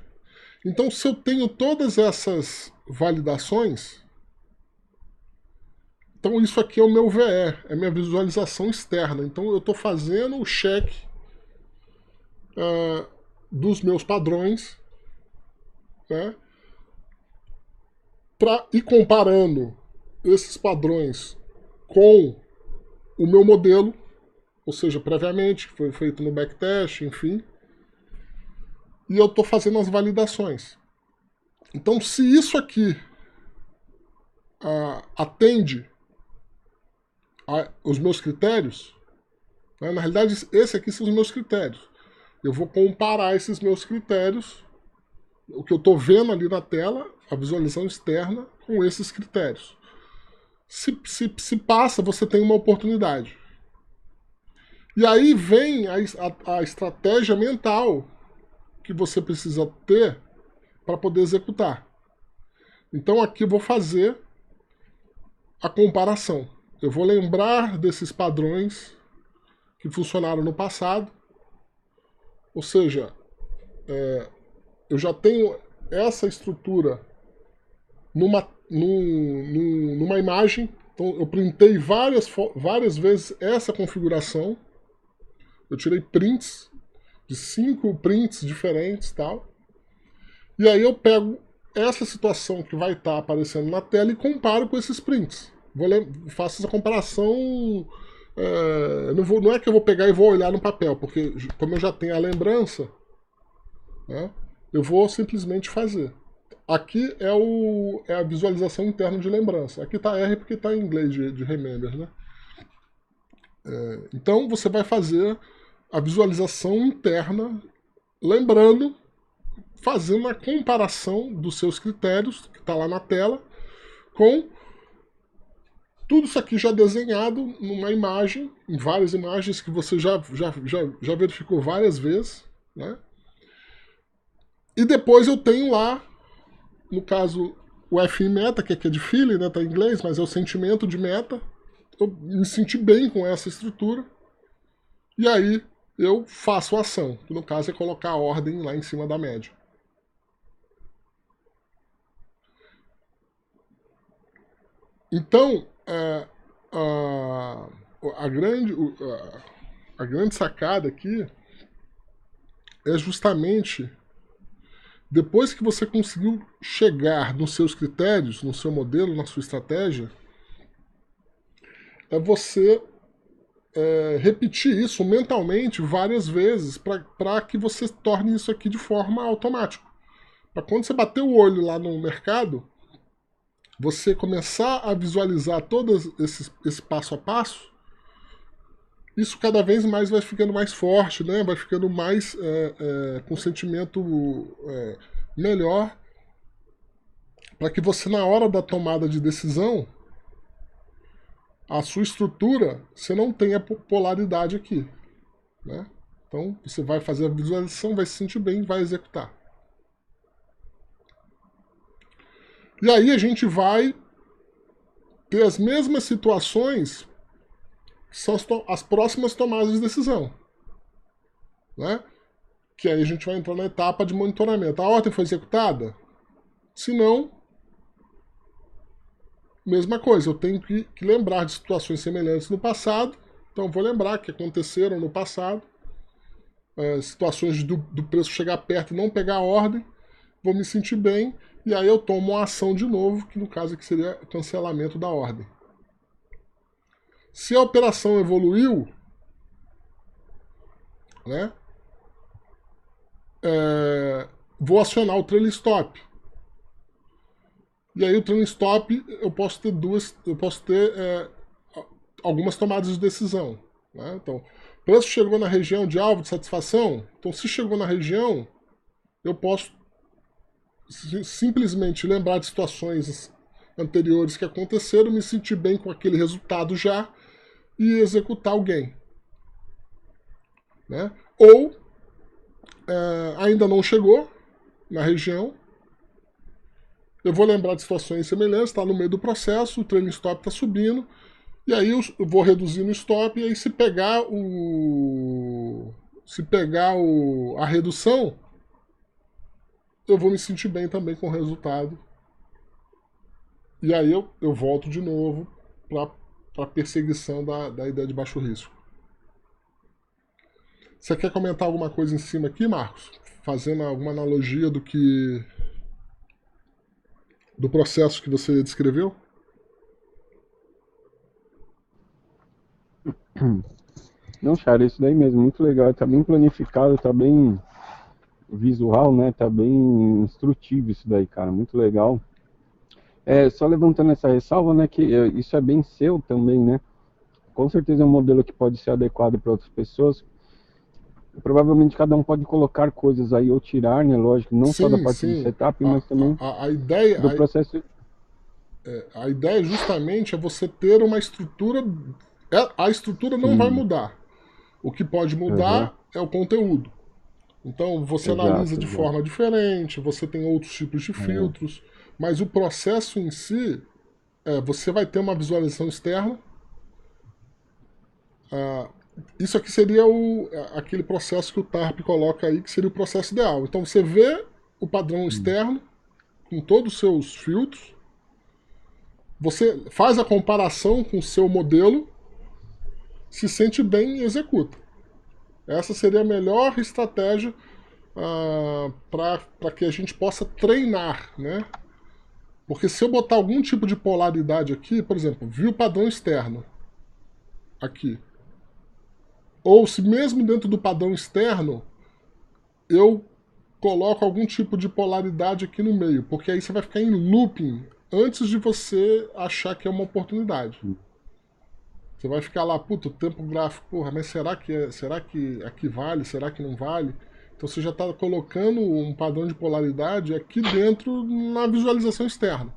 Então, se eu tenho todas essas validações, então isso aqui é o meu VE, é minha visualização externa. Então, eu estou fazendo o check dos meus padrões, né? Para ir comparando esses padrões com o meu modelo, ou seja, previamente, que foi feito no backtest, enfim. E eu estou fazendo as validações. Então, se isso aqui atende os meus critérios, né, na realidade, esses aqui são os meus critérios. Eu vou comparar esses meus critérios, o que eu estou vendo ali na tela, a visualização externa, com esses critérios. Se passa, você tem uma oportunidade. E aí vem a estratégia mental que você precisa ter para poder executar. Então aqui eu vou fazer a comparação. Eu vou lembrar desses padrões que funcionaram no passado. Ou seja, eu já tenho essa estrutura numa imagem. Então eu printei várias vezes essa configuração. Eu tirei prints de 5 prints diferentes e tal. E aí eu pego essa situação que vai estar aparecendo na tela e comparo com esses prints. Faço essa comparação. Não é que eu vou pegar e vou olhar no papel, porque como eu já tenho a lembrança, né, eu vou simplesmente fazer. Aqui é a visualização interna de lembrança. Aqui está R porque está em inglês de remember, né? Então você vai fazer a visualização interna, lembrando, fazendo a comparação dos seus critérios, que está lá na tela, com tudo isso aqui já desenhado numa imagem, em várias imagens que você já verificou várias vezes, né? E depois eu tenho lá, no caso, o FI meta, que aqui é de feeling, né? Tá em inglês, mas é o sentimento de meta. Eu me senti bem com essa estrutura. E aí eu faço a ação, que no caso é colocar a ordem lá em cima da média. Então, a grande sacada aqui é justamente depois que você conseguiu chegar nos seus critérios, no seu modelo, na sua estratégia, é você repetir isso mentalmente várias vezes para que você torne isso aqui de forma automática. Para quando você bater o olho lá no mercado, você começar a visualizar todo esse passo a passo, isso cada vez mais vai ficando mais forte, né? Vai ficando mais com sentimento melhor, para que você, na hora da tomada de decisão, a sua estrutura, você não tenha polaridade aqui, né? Então, você vai fazer a visualização, vai se sentir bem, vai executar. E aí a gente vai ter as mesmas situações que são as próximas tomadas de decisão, né? Que aí a gente vai entrar na etapa de monitoramento. A ordem foi executada? Se não, mesma coisa, eu tenho que lembrar de situações semelhantes no passado. Então eu vou lembrar que aconteceram no passado, situações do preço chegar perto e não pegar a ordem, vou me sentir bem, e aí eu tomo uma ação de novo, que no caso aqui seria cancelamento da ordem. Se a operação evoluiu, né, vou acionar o trailing stop. E aí o trailing stop eu posso ter algumas tomadas de decisão, né? Então, o preço chegou na região de alvo de satisfação, então se chegou na região, eu posso simplesmente lembrar de situações anteriores que aconteceram, me sentir bem com aquele resultado já e executar o gain. né? Ou ainda não chegou na região, eu vou lembrar de situações semelhantes, está no meio do processo, o trailing stop está subindo, e aí eu vou reduzindo o stop, e aí se pegar a redução, eu vou me sentir bem também com o resultado. E aí eu volto de novo para a perseguição da ideia de baixo risco. Você quer comentar alguma coisa em cima aqui, Marcos? Fazendo alguma analogia do processo que você descreveu? Não, Chara, isso daí mesmo, muito legal. Tá bem planificado, tá bem visual, né? Tá bem instrutivo isso daí, cara. Muito legal. Só levantando essa ressalva, né? Que isso é bem seu também, né? Com certeza é um modelo que pode ser adequado para outras pessoas. Provavelmente cada um pode colocar coisas aí ou tirar, né? Lógico, não só da Sim, parte de sim. setup, mas também A ideia, do processo. a ideia justamente é você ter uma estrutura. A estrutura não vai Sim, mudar. O que pode aham, mudar é o conteúdo. Então você analisa exato, de exato. forma diferente, você tem outros tipos de É, filtros, mas o processo em si, você vai ter uma visualização externa. ah, Isso aqui seria aquele processo que o TARP coloca aí, que seria o processo ideal. Então você vê o padrão sim, externo, com todos os seus filtros, você faz a comparação com o seu modelo, se sente bem e executa. Essa seria a melhor estratégia para que a gente possa treinar, né? Porque se eu botar algum tipo de polaridade aqui, por exemplo, vi o padrão externo aqui, ou se mesmo dentro do padrão externo eu coloco algum tipo de polaridade aqui no meio, porque aí você vai ficar em looping antes de você achar que é uma oportunidade. sim. Você vai ficar lá, puta, o tempo gráfico, porra, mas será que aqui vale? Será que não vale? Então você já está colocando um padrão de polaridade aqui dentro na visualização externa.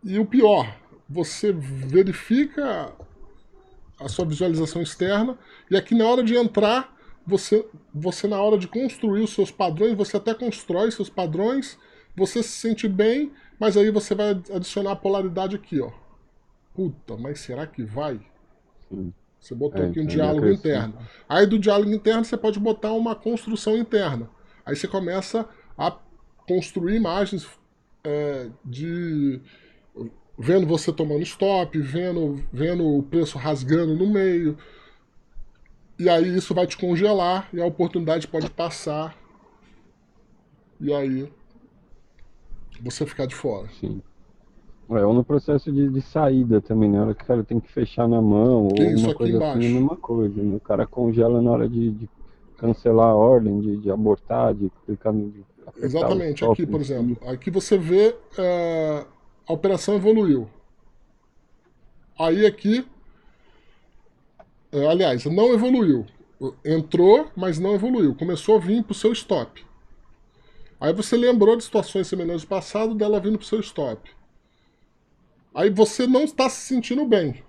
E o pior, você verifica a sua visualização externa e aqui na hora de entrar, você na hora de construir os seus padrões, você até constrói seus padrões, você se sente bem, mas aí você vai adicionar a polaridade aqui, ó. Puta, mas será que vai? Sim. Você botou aqui um Então ele diálogo interno. acrescenta. Aí do diálogo interno você pode botar uma construção interna. Aí você começa a construir imagens de vendo você tomando stop, vendo o preço rasgando no meio. E aí isso vai te congelar e a oportunidade pode passar. E aí você ficar de fora. Sim. Ou no processo de saída também, né? Na hora que o cara tem que fechar na mão ou Isso alguma aqui coisa assim, é a embaixo. mesma coisa, né? O cara congela na hora de cancelar a ordem, de abortar, de clicar de apertar o Exatamente, aqui, stop em por si. exemplo. Aqui você vê a operação evoluiu. Aí aqui, aliás, não evoluiu. Entrou, mas não evoluiu. Começou a vir para o seu stop. Aí você lembrou de situações semelhantes do passado dela vindo para o seu stop. Aí você não está se sentindo bem.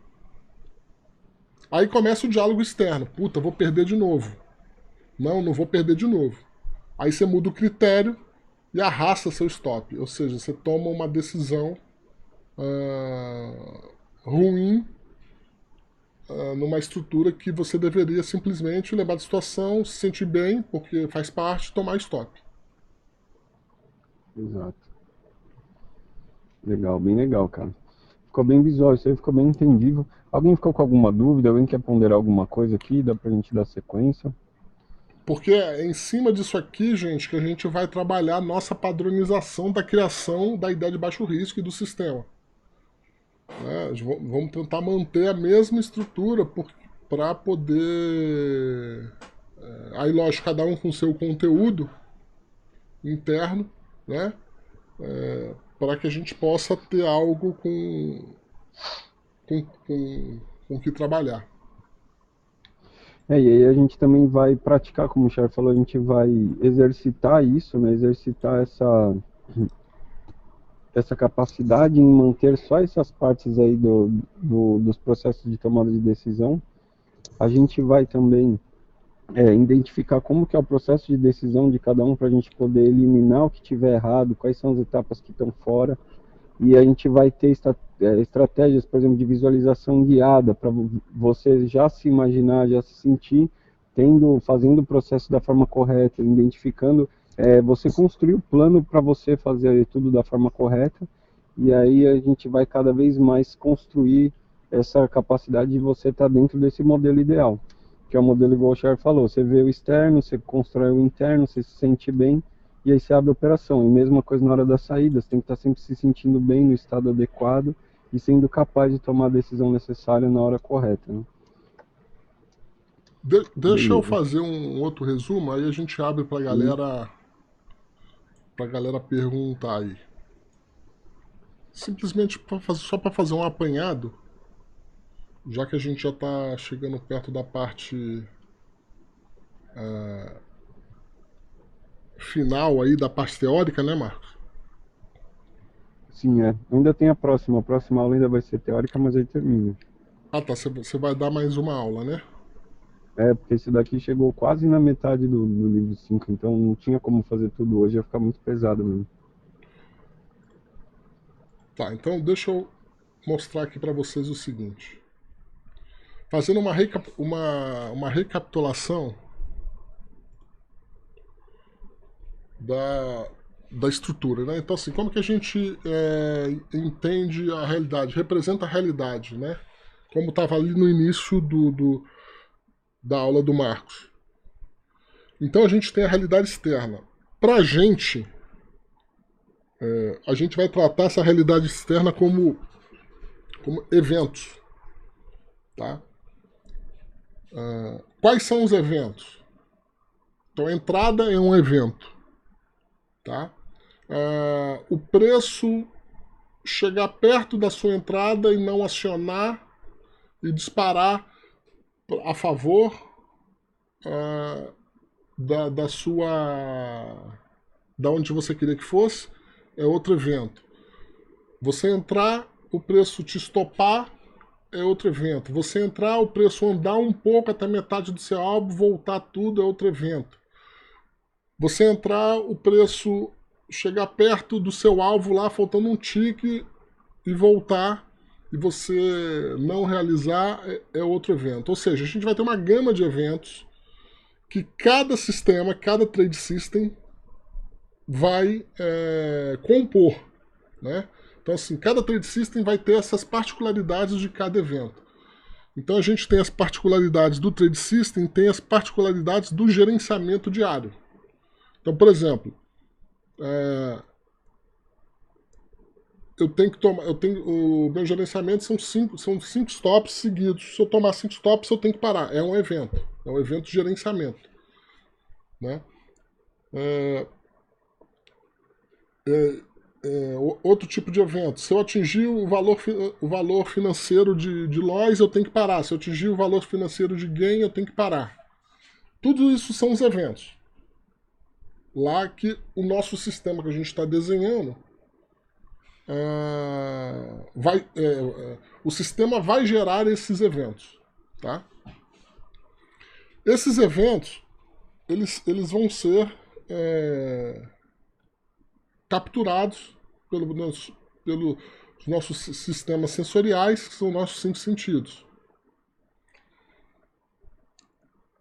Aí começa o diálogo externo. Puta, vou perder de novo. Não, não vou perder de novo. Aí você muda o critério e arrasta seu stop. Ou seja, você toma uma decisão ruim numa estrutura que você deveria simplesmente lembrar da situação, se sentir bem, porque faz parte, tomar stop. Exato. Legal, bem legal, cara. Ficou bem visual, isso aí ficou bem entendível. Alguém ficou com alguma dúvida? Alguém quer ponderar alguma coisa aqui? Dá pra gente dar sequência? Porque é em cima disso aqui, gente, que a gente vai trabalhar a nossa padronização da criação da ideia de baixo risco e do sistema. Né? Vamos tentar manter a mesma estrutura para poder. Aí, lógico, cada um com seu conteúdo interno, né? Para que a gente possa ter algo com que trabalhar. E aí a gente também vai praticar, como o Cher falou, a gente vai exercitar isso, né? Exercitar essa capacidade em manter só essas partes aí dos processos de tomada de decisão, a gente vai também identificar como que é o processo de decisão de cada um para a gente poder eliminar o que tiver errado, quais são as etapas que estão fora, e a gente vai ter estratégias, por exemplo, de visualização guiada, para você já se imaginar, já se sentir fazendo o processo da forma correta, identificando, você construir o plano para você fazer tudo da forma correta, e aí a gente vai cada vez mais construir essa capacidade de você estar dentro desse modelo ideal, que é o modelo igual o Cher falou, você vê o externo, você constrói o interno, você se sente bem, e aí você abre a operação. E mesma coisa na hora da saída, você tem que estar sempre se sentindo bem no estado adequado e sendo capaz de tomar a decisão necessária na hora correta, né? Deixa eu Beleza. fazer um outro resumo, aí a gente abre Sim. pra galera perguntar aí. Simplesmente só para fazer um apanhado, já que a gente já está chegando perto da parte final aí da parte teórica, né, Marcos? Sim, ainda tem a próxima. A próxima aula ainda vai ser teórica, mas aí termina. Ah, tá. Você vai dar mais uma aula, né? Porque esse daqui chegou quase na metade do livro 5, então não tinha como fazer tudo hoje, ia ficar muito pesado mesmo. Tá, então deixa eu mostrar aqui para vocês o seguinte. Fazendo uma recapitulação da, da estrutura, né? Então, assim, como que a gente entende a realidade, representa a realidade, né? Como estava ali no início da aula do Marcos. Então, a gente tem a realidade externa. Para a gente vai tratar essa realidade externa como eventos, tá? Quais são os eventos? Então, a entrada é um evento, tá? O preço chegar perto da sua entrada e não acionar e disparar a favor da sua. Da onde você queria que fosse, é outro evento. Você entrar, o preço te estopar, é outro evento. Você entrar, o preço andar um pouco até metade do seu álbum, voltar tudo, é outro evento. Você entrar, o preço chegar perto do seu alvo lá, faltando um tique, e voltar, e você não realizar, é outro evento. Ou seja, a gente vai ter uma gama de eventos que cada sistema, cada trade system vai compor, né? Então, assim, cada trade system vai ter essas particularidades de cada evento. Então, a gente tem as particularidades do trade system, tem as particularidades do gerenciamento diário. Então, por exemplo, eu tenho que tomar, o meu gerenciamento são cinco stops seguidos. Se eu tomar 5 stops, eu tenho que parar. É um evento de gerenciamento, né? Outro tipo de evento. Se eu atingir o valor financeiro de loss, eu tenho que parar. Se eu atingir o valor financeiro de gain, eu tenho que parar. Tudo isso são os eventos. Lá que o nosso sistema que a gente está desenhando, o sistema vai gerar esses eventos. Tá? Esses eventos, eles vão ser capturados pelos nossos sistemas sensoriais, que são nossos 5 sentidos.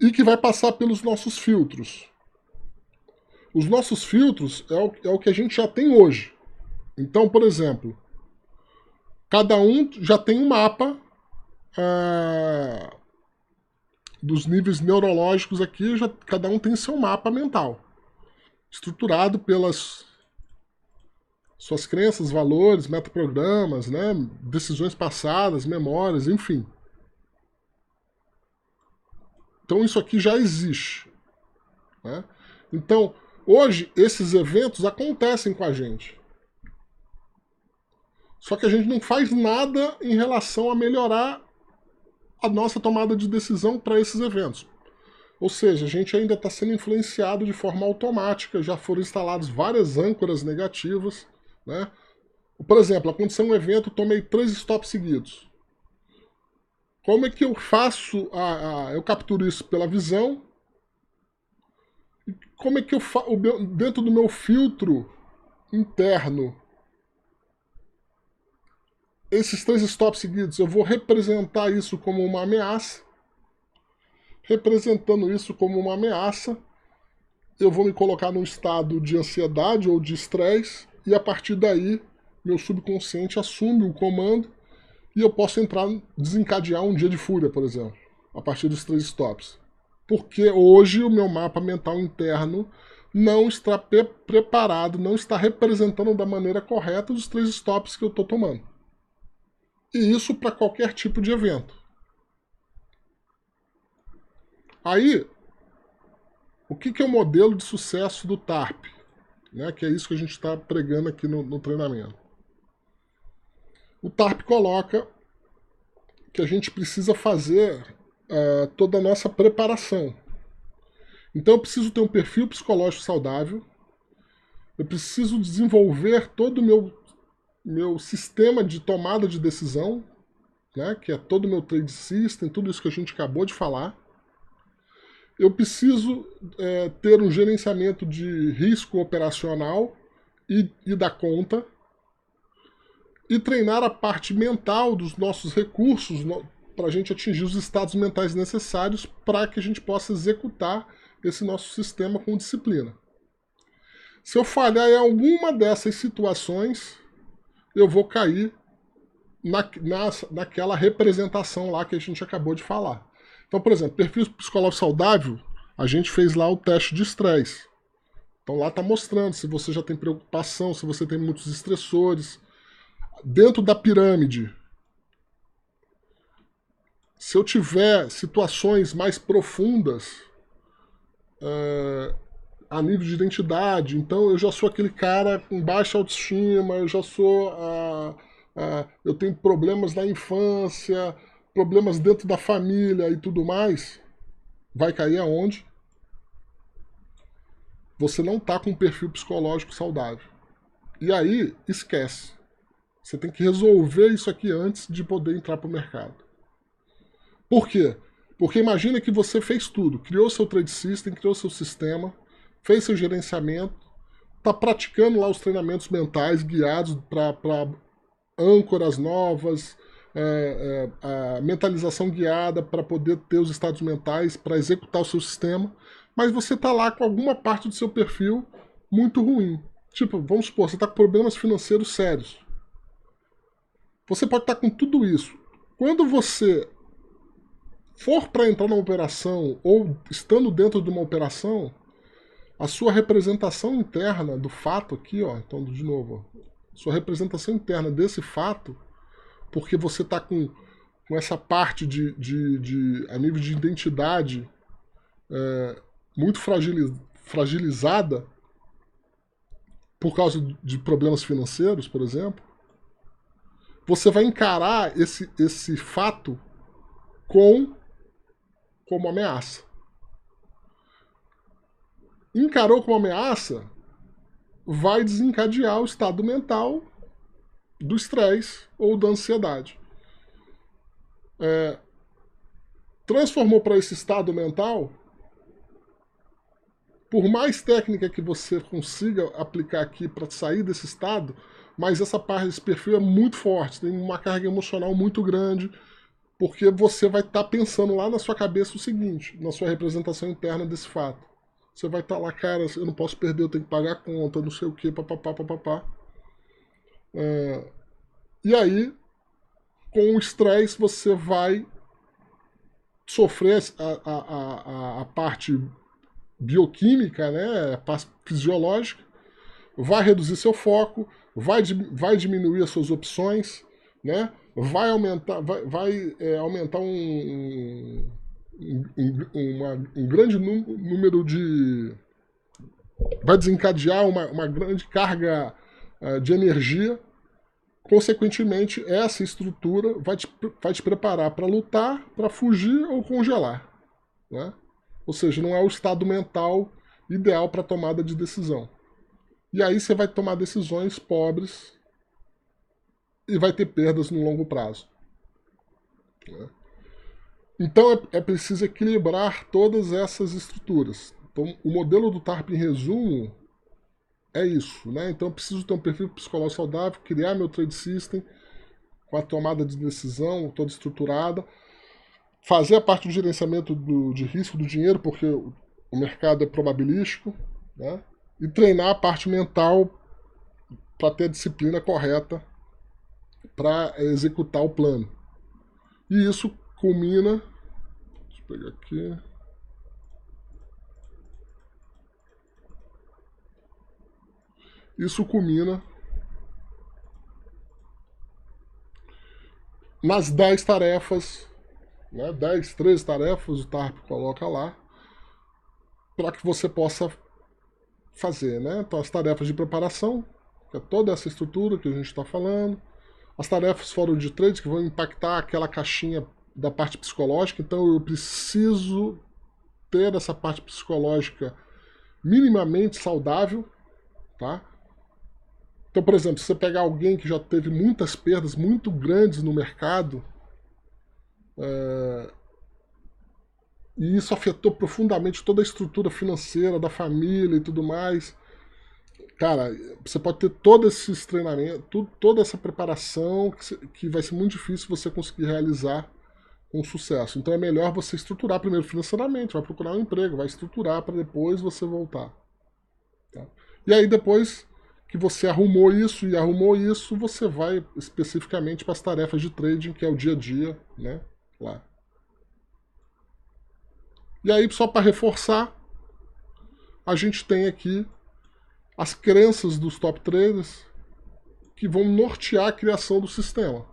E que vai passar pelos nossos filtros. Os nossos filtros é o que a gente já tem hoje. Então, por exemplo, cada um já tem um mapa dos níveis neurológicos aqui, cada um tem seu mapa mental, estruturado pelas suas crenças, valores, metaprogramas, né, decisões passadas, memórias, enfim. Então isso aqui já existe. Né? Então, hoje, esses eventos acontecem com a gente. Só que a gente não faz nada em relação a melhorar a nossa tomada de decisão para esses eventos. Ou seja, a gente ainda está sendo influenciado de forma automática, já foram instaladas várias âncoras negativas. Né? Por exemplo, aconteceu um evento, tomei 3 stops seguidos. Como é que eu faço, eu capturo isso pela visão, e como é que eu faço, dentro do meu filtro interno, esses 3 stops seguidos, eu vou representar isso como uma ameaça. Representando isso como uma ameaça, eu vou me colocar num estado de ansiedade ou de estresse, e a partir daí, meu subconsciente assume o comando e eu posso entrar, desencadear um dia de fúria, por exemplo, a partir dos 3 stops. Porque hoje o meu mapa mental interno não está preparado, não está representando da maneira correta os 3 stops que eu estou tomando. E isso para qualquer tipo de evento. Aí, o que é o modelo de sucesso do TARP? Né? Que é isso que a gente está pregando aqui no treinamento. O TARP coloca que a gente precisa fazer toda a nossa preparação. Então eu preciso ter um perfil psicológico saudável, eu preciso desenvolver todo o meu sistema de tomada de decisão, né, que é todo o meu trade system, tudo isso que a gente acabou de falar. Eu preciso ter um gerenciamento de risco operacional e da conta, e treinar a parte mental dos nossos recursos para a gente atingir os estados mentais necessários para que a gente possa executar esse nosso sistema com disciplina. Se eu falhar em alguma dessas situações, eu vou cair naquela representação lá que a gente acabou de falar. Então, por exemplo, perfil psicológico saudável, a gente fez lá o teste de estresse. Então lá está mostrando se você já tem preocupação, se você tem muitos estressores. Dentro da pirâmide, se eu tiver situações mais profundas a nível de identidade, então eu já sou aquele cara com baixa autoestima, eu já sou. Eu tenho problemas na infância, problemas dentro da família e tudo mais, vai cair aonde? Você não está com um perfil psicológico saudável. E aí, esquece. Você tem que resolver isso aqui antes de poder entrar para o mercado. Por quê? Porque imagina que você fez tudo, criou seu trade system, criou seu sistema, fez seu gerenciamento, está praticando lá os treinamentos mentais guiados para âncoras novas, a mentalização guiada para poder ter os estados mentais, para executar o seu sistema, mas você está lá com alguma parte do seu perfil muito ruim. Tipo, vamos supor, você está com problemas financeiros sérios. Você pode estar com tudo isso. Quando você for para entrar numa operação ou estando dentro de uma operação, a sua representação interna do fato aqui, ó, então de novo, ó, sua representação interna desse fato, porque você está com essa parte a nível de identidade muito fragilizada por causa de problemas financeiros, por exemplo, você vai encarar esse fato como ameaça. Encarou como ameaça, vai desencadear o estado mental do estresse ou da ansiedade. Transformou para esse estado mental, por mais técnica que você consiga aplicar aqui para sair desse estado, mas essa parte desse perfil é muito forte, tem uma carga emocional muito grande, porque você vai estar pensando lá na sua cabeça o seguinte, na sua representação interna desse fato. Você vai estar lá, cara, eu não posso perder, eu tenho que pagar a conta, não sei o que, papapá, papapá. E aí, com o estresse, você vai sofrer a parte bioquímica, né, a parte fisiológica, vai reduzir seu foco, vai diminuir as suas opções, né, vai aumentar um grande número de... vai desencadear uma grande carga de energia. Consequentemente, essa estrutura vai te preparar para lutar, para fugir ou congelar. Né? Ou seja, não é o estado mental ideal para tomada de decisão. E aí você vai tomar decisões pobres e vai ter perdas no longo prazo. Né? Então é preciso equilibrar todas essas estruturas. Então, o modelo do TARP, em resumo, é isso, né? Então eu preciso ter um perfil psicológico saudável, criar meu trade system com a tomada de decisão toda estruturada, fazer a parte do gerenciamento de risco do dinheiro, porque o mercado é probabilístico, né? E treinar a parte mental para ter a disciplina correta para executar o plano. E isso culmina. Deixa eu pegar aqui. Isso culmina nas 10 tarefas, né? 10, 13 tarefas o TARP coloca lá, para que você possa fazer, né? Então, as tarefas de preparação, que é toda essa estrutura que a gente está falando, as tarefas fora de trade, que vão impactar aquela caixinha da parte psicológica, então eu preciso ter essa parte psicológica minimamente saudável, tá? Então, por exemplo, se você pegar alguém que já teve muitas perdas muito grandes no mercado, e isso afetou profundamente toda a estrutura financeira da família e tudo mais, cara, você pode ter todo esse treinamento, toda essa preparação que vai ser muito difícil você conseguir realizar com sucesso. Então é melhor você estruturar primeiro financeiramente, vai procurar um emprego, vai estruturar para depois você voltar. Tá? E aí depois que você arrumou isso, você vai especificamente para as tarefas de trading, que é o dia a dia, né, lá. E aí, só para reforçar, a gente tem aqui as crenças dos top traders que vão nortear a criação do sistema.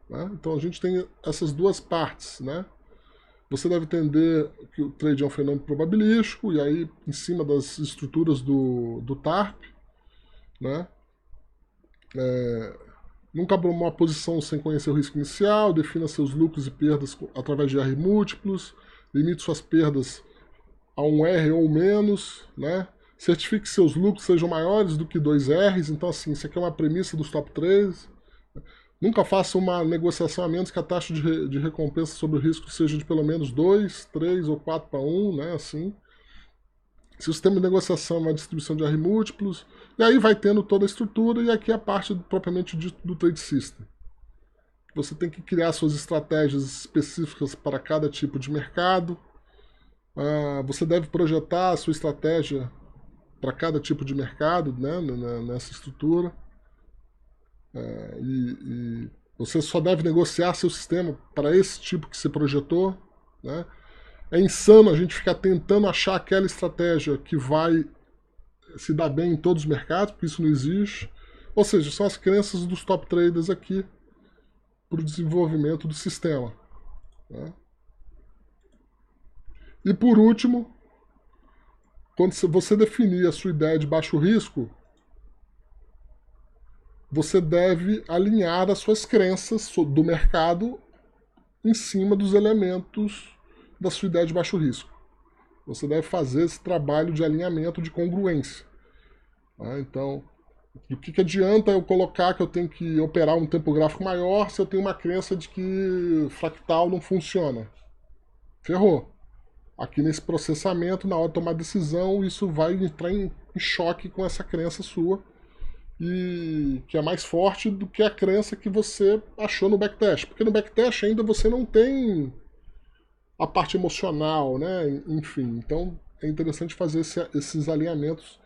Né? Então a gente tem essas duas partes. Né? Você deve entender que o trade é um fenômeno probabilístico, e aí, em cima das estruturas do TARP, né? Nunca abra uma posição sem conhecer o risco inicial, defina seus lucros e perdas através de R múltiplos, limite suas perdas a um R ou menos, né? Certifique que seus lucros sejam maiores do que 2 Rs, então assim, isso aqui é uma premissa dos top 3. Nunca faça uma negociação a menos que a taxa de recompensa sobre o risco seja de pelo menos 2, 3 ou 4 para 1, né? Assim. Se o sistema de negociação é uma distribuição de R múltiplos, e aí vai tendo toda a estrutura, e aqui é a parte propriamente dito do Trade System. Você tem que criar suas estratégias específicas para cada tipo de mercado. Você deve projetar a sua estratégia para cada tipo de mercado, né, nessa estrutura. E você só deve negociar seu sistema para esse tipo que você projetou. Né? É insano a gente ficar tentando achar aquela estratégia que vai se dar bem em todos os mercados, porque isso não existe. Ou seja, são as crenças dos top traders aqui para o desenvolvimento do sistema. Né? E por último, quando você definir a sua ideia de baixo risco, você deve alinhar as suas crenças do mercado em cima dos elementos da sua ideia de baixo risco. Você deve fazer esse trabalho de alinhamento, de congruência. Então, do que adianta eu colocar que eu tenho que operar um tempo gráfico maior se eu tenho uma crença de que fractal não funciona? Ferrou. Aqui nesse processamento, na hora de tomar decisão, isso vai entrar em choque com essa crença sua, e que é mais forte do que a crença que você achou no backtest. Porque no backtest ainda você não tem a parte emocional, né? Enfim, então é interessante fazer esses alinhamentos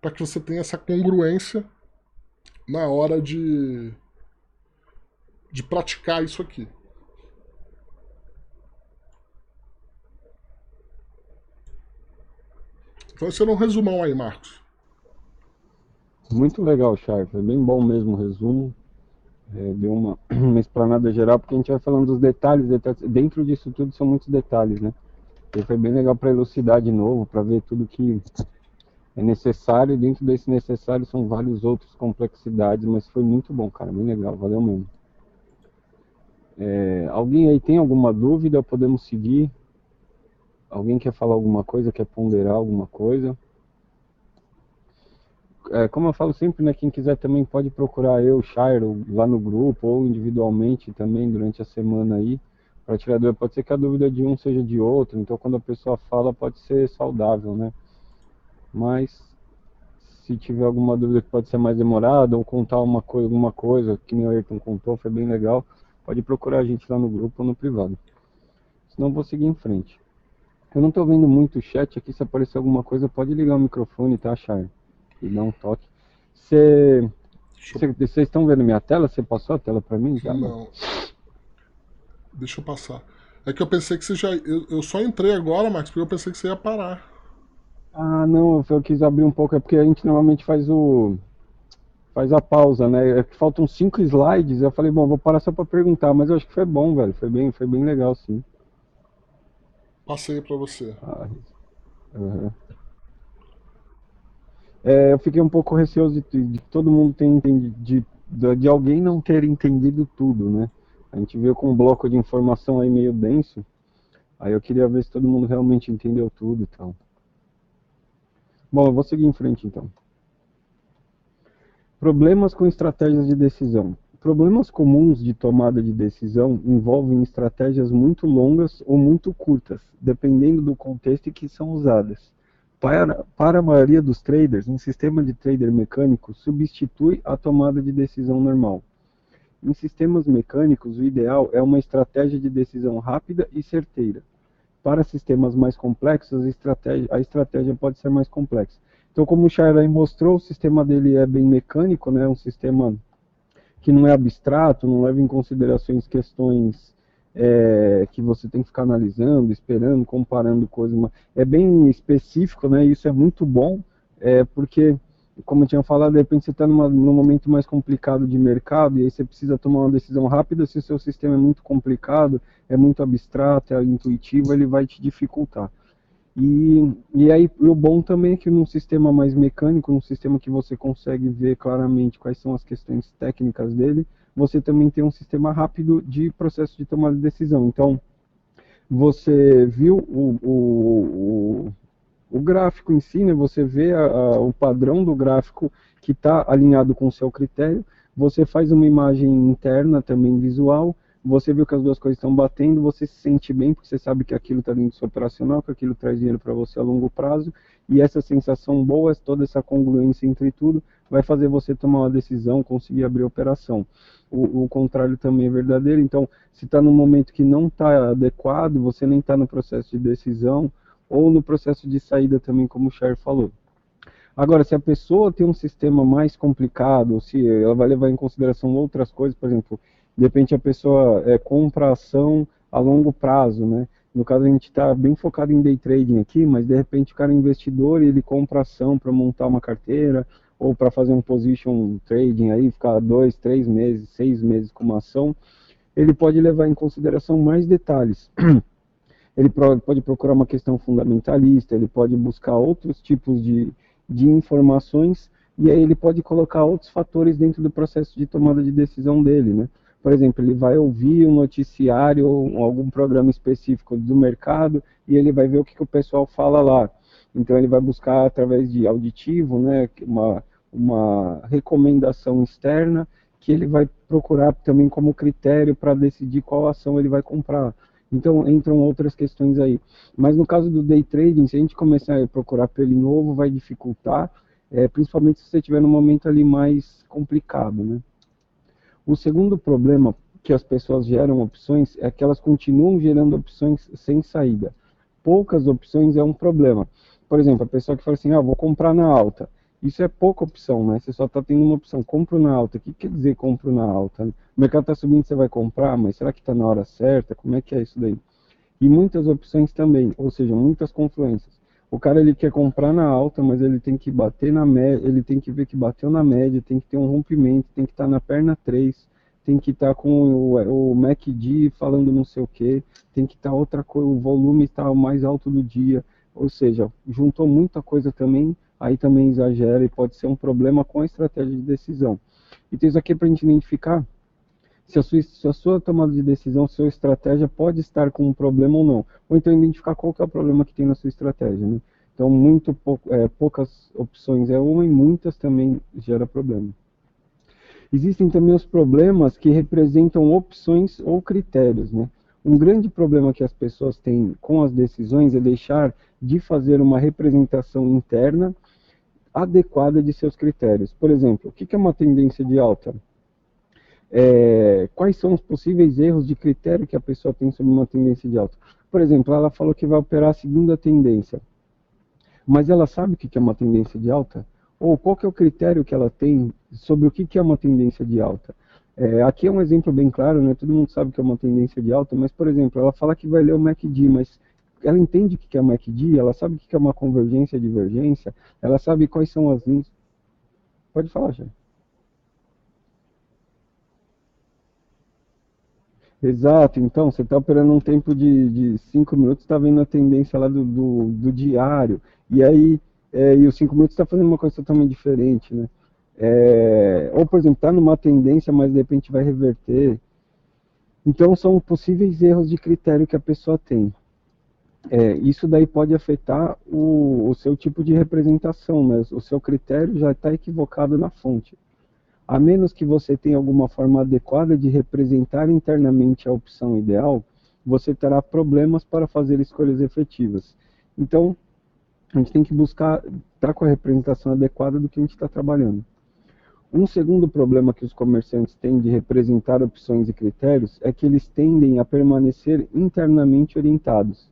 para que você tenha essa congruência na hora de praticar isso aqui. Então esse era um resumão aí, Marcos. Muito legal, Chay. Foi bem bom mesmo o resumo. Deu uma explanada geral, porque a gente vai falando dos detalhes. Dentro disso tudo são muitos detalhes, né? E foi bem legal para elucidar de novo, para ver tudo que é necessário. E dentro desse necessário são várias outras complexidades, mas foi muito bom, cara. Bem legal, valeu mesmo. Alguém aí tem alguma dúvida? Podemos seguir? Alguém quer falar alguma coisa? Quer ponderar alguma coisa? Como eu falo sempre, né, quem quiser também pode procurar eu, Shairo, lá no grupo, ou individualmente também durante a semana aí. para tirar dúvida. Pode ser que a dúvida de um seja de outro, então quando a pessoa fala pode ser saudável, né? Mas se tiver alguma dúvida que pode ser mais demorada, ou contar alguma coisa, que nem o Ayrton contou, foi bem legal, pode procurar a gente lá no grupo ou no privado. Senão eu vou seguir em frente. Eu não tô vendo muito o chat aqui, se aparecer alguma coisa, pode ligar o microfone, tá, Chay? E dar um toque. Vocês estão vendo minha tela? Você passou a tela pra mim já? Não. Deixa eu passar. É que eu pensei que você já. Eu só entrei agora, Max, porque eu pensei que você ia parar. Ah, não, eu quis abrir um pouco, é porque a gente normalmente faz a pausa, né? É que faltam 5 slides, eu falei, bom, vou parar só pra perguntar, mas eu acho que foi bom, velho, foi bem legal, sim. Passei pra você. Ah, uhum. Eu fiquei um pouco receoso de todo mundo ter entendido, de alguém não ter entendido tudo, né? A gente veio com um bloco de informação aí meio denso, aí eu queria ver se todo mundo realmente entendeu tudo e tal. Bom, eu vou seguir em frente então. Problemas com estratégias de decisão. Problemas comuns de tomada de decisão envolvem estratégias muito longas ou muito curtas, dependendo do contexto em que são usadas. Para a maioria dos traders, um sistema de trader mecânico substitui a tomada de decisão normal. Em sistemas mecânicos, o ideal é uma estratégia de decisão rápida e certeira. Para sistemas mais complexos, a estratégia pode ser mais complexa. Então, como o Charley mostrou, o sistema dele é bem mecânico, né? Um sistema que não é abstrato, não leva em considerações questões que você tem que ficar analisando, esperando, comparando coisas. É bem específico, né? Isso é muito bom, porque, como eu tinha falado, de repente você está num momento mais complicado de mercado e aí você precisa tomar uma decisão rápida. Se o seu sistema é muito complicado, é muito abstrato, é intuitivo, ele vai te dificultar. E aí, o bom também é que num sistema mais mecânico, num sistema que você consegue ver claramente quais são as questões técnicas dele, você também tem um sistema rápido de processo de tomada de decisão. Então, você viu o gráfico em si, né? Você vê o padrão do gráfico que está alinhado com o seu critério, você faz uma imagem interna também visual, você viu que as duas coisas estão batendo, você se sente bem, porque você sabe que aquilo está dentro do seu operacional, que aquilo traz dinheiro para você a longo prazo, e essa sensação boa, toda essa congruência entre tudo, vai fazer você tomar uma decisão, conseguir abrir a operação. O contrário também é verdadeiro, então, se está num momento que não está adequado, você nem está no processo de decisão, ou no processo de saída também, como o Cher falou. Agora, se a pessoa tem um sistema mais complicado, ou se ela vai levar em consideração outras coisas, por exemplo, de repente a pessoa compra ação a longo prazo, né? No caso, a gente está bem focado em day trading aqui, mas de repente o cara é investidor e ele compra ação para montar uma carteira, ou para fazer um position trading aí, ficar 2, 3 meses, 6 meses com uma ação, ele pode levar em consideração mais detalhes. Ele pode procurar uma questão fundamentalista, ele pode buscar outros tipos de informações, e aí ele pode colocar outros fatores dentro do processo de tomada de decisão dele, né? Por exemplo, ele vai ouvir um noticiário ou algum programa específico do mercado e ele vai ver o que o pessoal fala lá. Então ele vai buscar através de auditivo, né, uma recomendação externa que ele vai procurar também como critério para decidir qual ação ele vai comprar. Então entram outras questões aí. Mas no caso do day trading, se a gente começar a procurar pelo novo, vai dificultar, principalmente se você estiver num momento ali mais complicado, né? O segundo problema que as pessoas geram opções é que elas continuam gerando opções sem saída. Poucas opções é um problema. Por exemplo, a pessoa que fala assim, vou comprar na alta. Isso é pouca opção, né? Você só está tendo uma opção, compro na alta. O que quer dizer compro na alta? O mercado está subindo, você vai comprar, mas será que está na hora certa? Como é que é isso daí? E muitas opções também, ou seja, muitas confluências. O cara ele quer comprar na alta, mas ele tem que bater na média, ele tem que ver que bateu na média, tem que ter um rompimento, tem que estar na perna 3, tem que estar com o MACD falando não sei o que, tem que estar outra coisa, o volume está o mais alto do dia, ou seja, juntou muita coisa também, aí também exagera e pode ser um problema com a estratégia de decisão. Então isso aqui é para a gente identificar se a sua tomada de decisão, se a sua estratégia pode estar com um problema ou não. Ou então identificar qual que é o problema que tem na sua estratégia, né? Então, poucas opções é uma e muitas também gera problema. Existem também os problemas que representam opções ou critérios, né? Um grande problema que as pessoas têm com as decisões é deixar de fazer uma representação interna adequada de seus critérios. Por exemplo, o que é uma tendência de alta? Quais são os possíveis erros de critério que a pessoa tem sobre uma tendência de alta? Por exemplo, ela falou que vai operar seguindo a tendência, mas ela sabe o que é uma tendência de alta? Ou qual que é o critério que ela tem sobre o que é uma tendência de alta? Aqui é um exemplo bem claro, né? Todo mundo sabe que é uma tendência de alta, mas, por exemplo, ela fala que vai ler o MACD, mas ela entende o que é o MACD, ela sabe o que é uma convergência e divergência, ela sabe quais são as linhas. Pode falar, já. Exato, então você está operando um tempo de 5 minutos, está vendo a tendência lá do diário, e aí e os 5 minutos está fazendo uma coisa totalmente diferente, né? Ou, por exemplo, está numa tendência, mas de repente vai reverter. Então, são possíveis erros de critério que a pessoa tem. Isso daí pode afetar o seu tipo de representação, né? O seu critério já está equivocado na fonte. A menos que você tenha alguma forma adequada de representar internamente a opção ideal, você terá problemas para fazer escolhas efetivas. Então, a gente tem que buscar estar com a representação adequada do que a gente está trabalhando. Um segundo problema que os comerciantes têm de representar opções e critérios é que eles tendem a permanecer internamente orientados.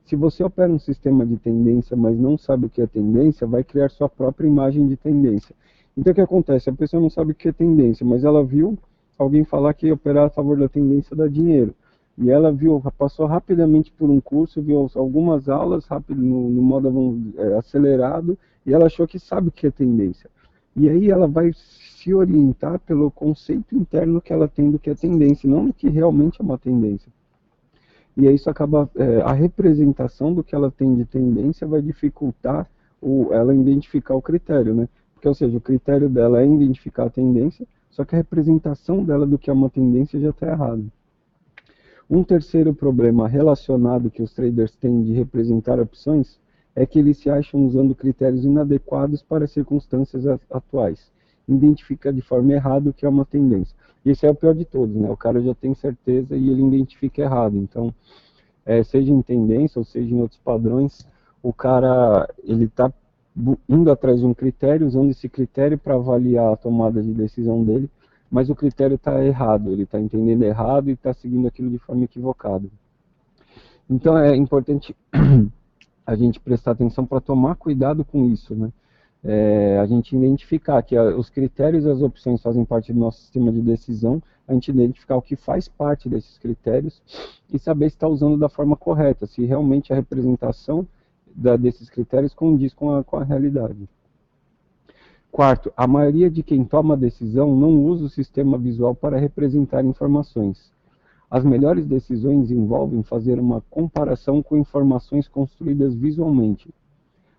Se você opera um sistema de tendência, mas não sabe o que é tendência, vai criar sua própria imagem de tendência. Então, o que acontece? A pessoa não sabe o que é tendência, mas ela viu alguém falar que operar a favor da tendência dá dinheiro. E ela viu, passou rapidamente por um curso, viu algumas aulas rápido, no modo acelerado, e ela achou que sabe o que é tendência. E aí ela vai se orientar pelo conceito interno que ela tem do que é tendência, não do que realmente é uma tendência. E aí isso acaba, a representação do que ela tem de tendência vai dificultar ela identificar o critério, né? Porque, ou seja, o critério dela é identificar a tendência, só que a representação dela do que é uma tendência já está errada. Um terceiro problema relacionado que os traders têm de representar opções é que eles se acham usando critérios inadequados para as circunstâncias atuais. Identifica de forma errada o que é uma tendência. E esse é o pior de todos, né? O cara já tem certeza e ele identifica errado. Então, seja em tendência ou seja em outros padrões, o cara ele está indo atrás de um critério, usando esse critério para avaliar a tomada de decisão dele, mas o critério está errado, ele está entendendo errado e está seguindo aquilo de forma equivocada. Então é importante a gente prestar atenção para tomar cuidado com isso, né? A gente identificar que os critérios e as opções fazem parte do nosso sistema de decisão, a gente identificar o que faz parte desses critérios e saber se está usando da forma correta, se realmente a representação desses critérios condiz com a realidade. Quarto, a maioria de quem toma a decisão não usa o sistema visual para representar informações. As melhores decisões envolvem fazer uma comparação com informações construídas visualmente.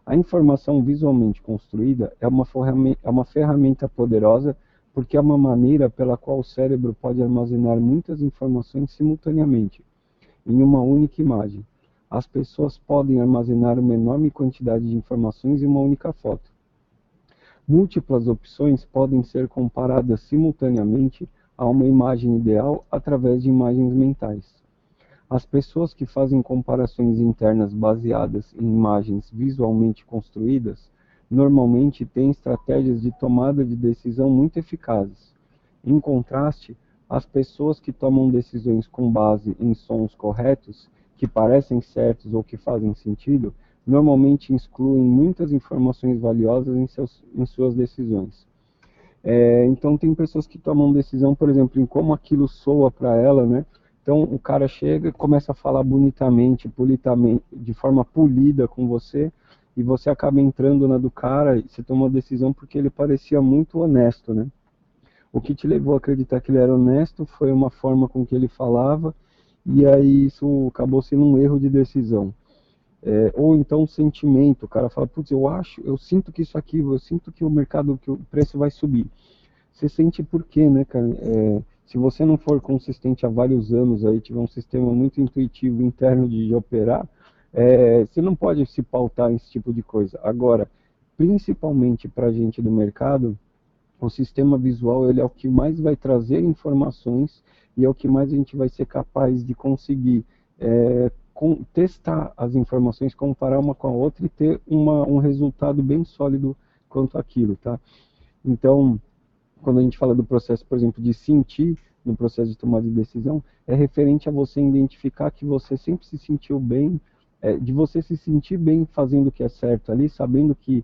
A informação visualmente construída é uma ferramenta poderosa porque é uma maneira pela qual o cérebro pode armazenar muitas informações simultaneamente, em uma única imagem. As pessoas podem armazenar uma enorme quantidade de informações em uma única foto. Múltiplas opções podem ser comparadas simultaneamente a uma imagem ideal através de imagens mentais. As pessoas que fazem comparações internas baseadas em imagens visualmente construídas normalmente têm estratégias de tomada de decisão muito eficazes. Em contraste, as pessoas que tomam decisões com base em sons corretos, que parecem certos ou que fazem sentido, normalmente excluem muitas informações valiosas em suas decisões. Então, tem pessoas que tomam decisão, por exemplo, em como aquilo soa para ela, né? Então, o cara chega e começa a falar bonitamente, politamente, de forma polida com você, e você acaba entrando na do cara, e você toma uma decisão porque ele parecia muito honesto, né? O que te levou a acreditar que ele era honesto foi uma forma com que ele falava, e aí isso acabou sendo um erro de decisão. Ou então um sentimento, o cara fala, putz, eu sinto que isso aqui, eu sinto que o mercado, que o preço vai subir. Você sente por quê, né, cara? Se você não for consistente há vários anos, aí tiver um sistema muito intuitivo interno de operar, você não pode se pautar nesse tipo de coisa. Agora, principalmente para a gente do mercado, o sistema visual ele é o que mais vai trazer informações e é o que mais a gente vai ser capaz de conseguir testar as informações, comparar uma com a outra e ter um resultado bem sólido quanto àquilo, tá? Então, quando a gente fala do processo, por exemplo, de sentir no processo de tomada de decisão, é referente a você identificar que você sempre se sentiu bem, de você se sentir bem fazendo o que é certo ali, sabendo que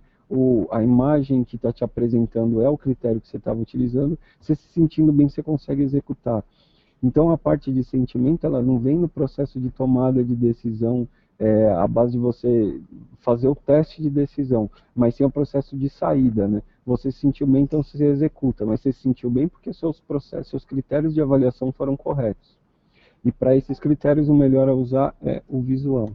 a imagem que está te apresentando é o critério que você estava utilizando, você se sentindo bem, você consegue executar. Então, a parte de sentimento, ela não vem no processo de tomada de decisão, a base de você fazer o teste de decisão, mas sim o processo de saída, né? Você se sentiu bem, então você executa, mas você se sentiu bem porque seus processos, seus critérios de avaliação foram corretos. E para esses critérios, o melhor a usar é o visual.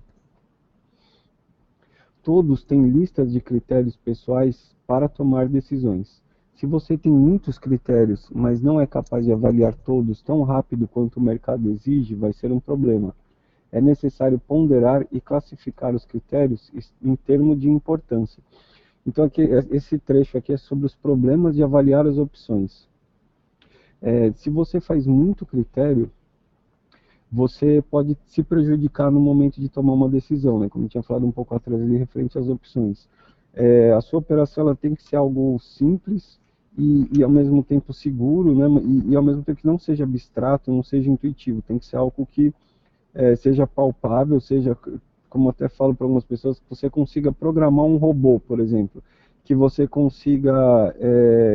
Todos têm listas de critérios pessoais para tomar decisões. Se você tem muitos critérios, mas não é capaz de avaliar todos tão rápido quanto o mercado exige, vai ser um problema. É necessário ponderar e classificar os critérios em termos de importância. Então, aqui, esse trecho aqui é sobre os problemas de avaliar as opções. Se você faz muito critério, você pode se prejudicar no momento de tomar uma decisão, né? Como eu tinha falado um pouco atrás ali, referente às opções. A sua operação ela tem que ser algo simples e ao mesmo tempo seguro, né? E ao mesmo tempo que não seja abstrato, não seja intuitivo. Tem que ser algo que seja palpável, seja, como até falo para algumas pessoas, que você consiga programar um robô, por exemplo, que você consiga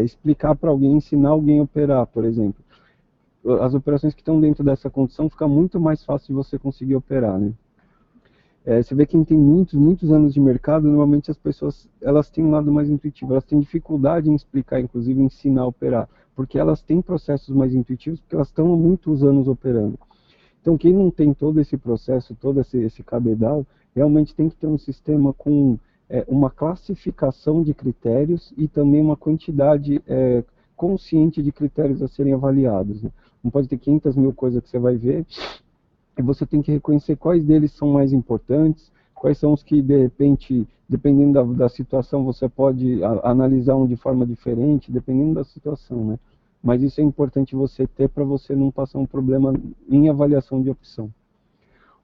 explicar para alguém, ensinar alguém a operar, por exemplo. As operações que estão dentro dessa condição fica muito mais fácil de você conseguir operar, né? Você vê que quem tem muitos anos de mercado, normalmente as pessoas elas têm um lado mais intuitivo, elas têm dificuldade em explicar, inclusive ensinar a operar, porque elas têm processos mais intuitivos, porque elas estão há muitos anos operando. Então, quem não tem todo esse processo, todo esse cabedal, realmente tem que ter um sistema com uma classificação de critérios e também uma quantidade consciente de critérios a serem avaliados, né? Não pode ter 500 mil coisas que você vai ver, e você tem que reconhecer quais deles são mais importantes, quais são os que, de repente, dependendo da situação, você pode analisar um de forma diferente, dependendo da situação, né? Mas isso é importante você ter para você não passar um problema em avaliação de opção.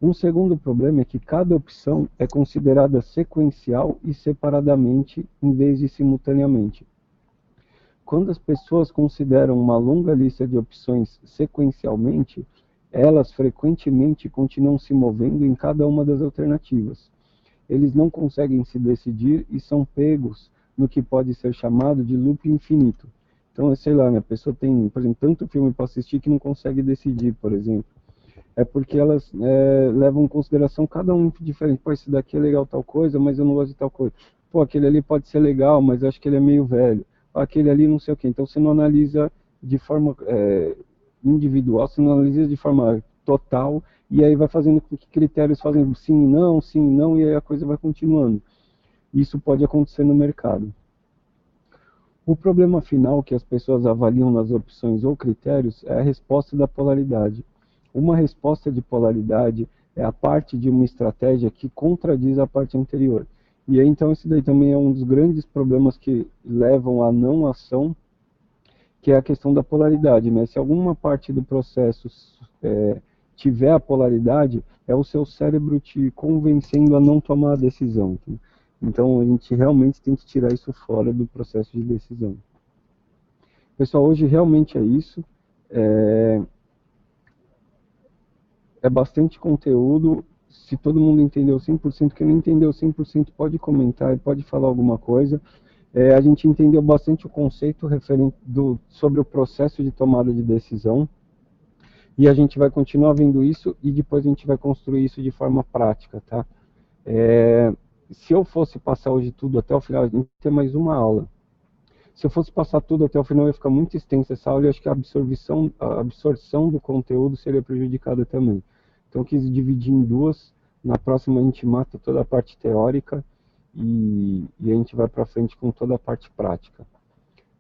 Um segundo problema é que cada opção é considerada sequencial e separadamente, em vez de simultaneamente. Quando as pessoas consideram uma longa lista de opções sequencialmente, elas frequentemente continuam se movendo em cada uma das alternativas. Eles não conseguem se decidir e são pegos no que pode ser chamado de loop infinito. Então, sei lá, né, a pessoa tem, por exemplo, tanto filme para assistir que não consegue decidir, por exemplo. É porque elas levam em consideração cada um diferente. Pô, esse daqui é legal tal coisa, mas eu não gosto de tal coisa. Pô, aquele ali pode ser legal, mas eu acho que ele é meio velho. Aquele ali não sei o quê. Então você não analisa de forma individual, você não analisa de forma total, e aí vai fazendo com que critérios fazem sim e não, e aí a coisa vai continuando. Isso pode acontecer no mercado. O problema final que as pessoas avaliam nas opções ou critérios é a resposta da polaridade. Uma resposta de polaridade é a parte de uma estratégia que contradiz a parte anterior. E aí, então, esse daí também é um dos grandes problemas que levam à não ação, que é a questão da polaridade, né? Se alguma parte do processo tiver a polaridade, é o seu cérebro te convencendo a não tomar a decisão. Então, a gente realmente tem que tirar isso fora do processo de decisão. Pessoal, hoje realmente é isso. É bastante conteúdo. Se todo mundo entendeu 100%, quem não entendeu 100% pode comentar, pode falar alguma coisa. A gente entendeu bastante o conceito referente sobre o processo de tomada de decisão. E a gente vai continuar vendo isso e depois a gente vai construir isso de forma prática, tá? Se eu fosse passar hoje tudo até o final, a gente tem mais uma aula. Se eu fosse passar tudo até o final, ia ficar muito extensa essa aula e acho que a absorção do conteúdo seria prejudicada também. Então, eu quis dividir em duas. Na próxima, a gente mata toda a parte teórica e a gente vai para frente com toda a parte prática.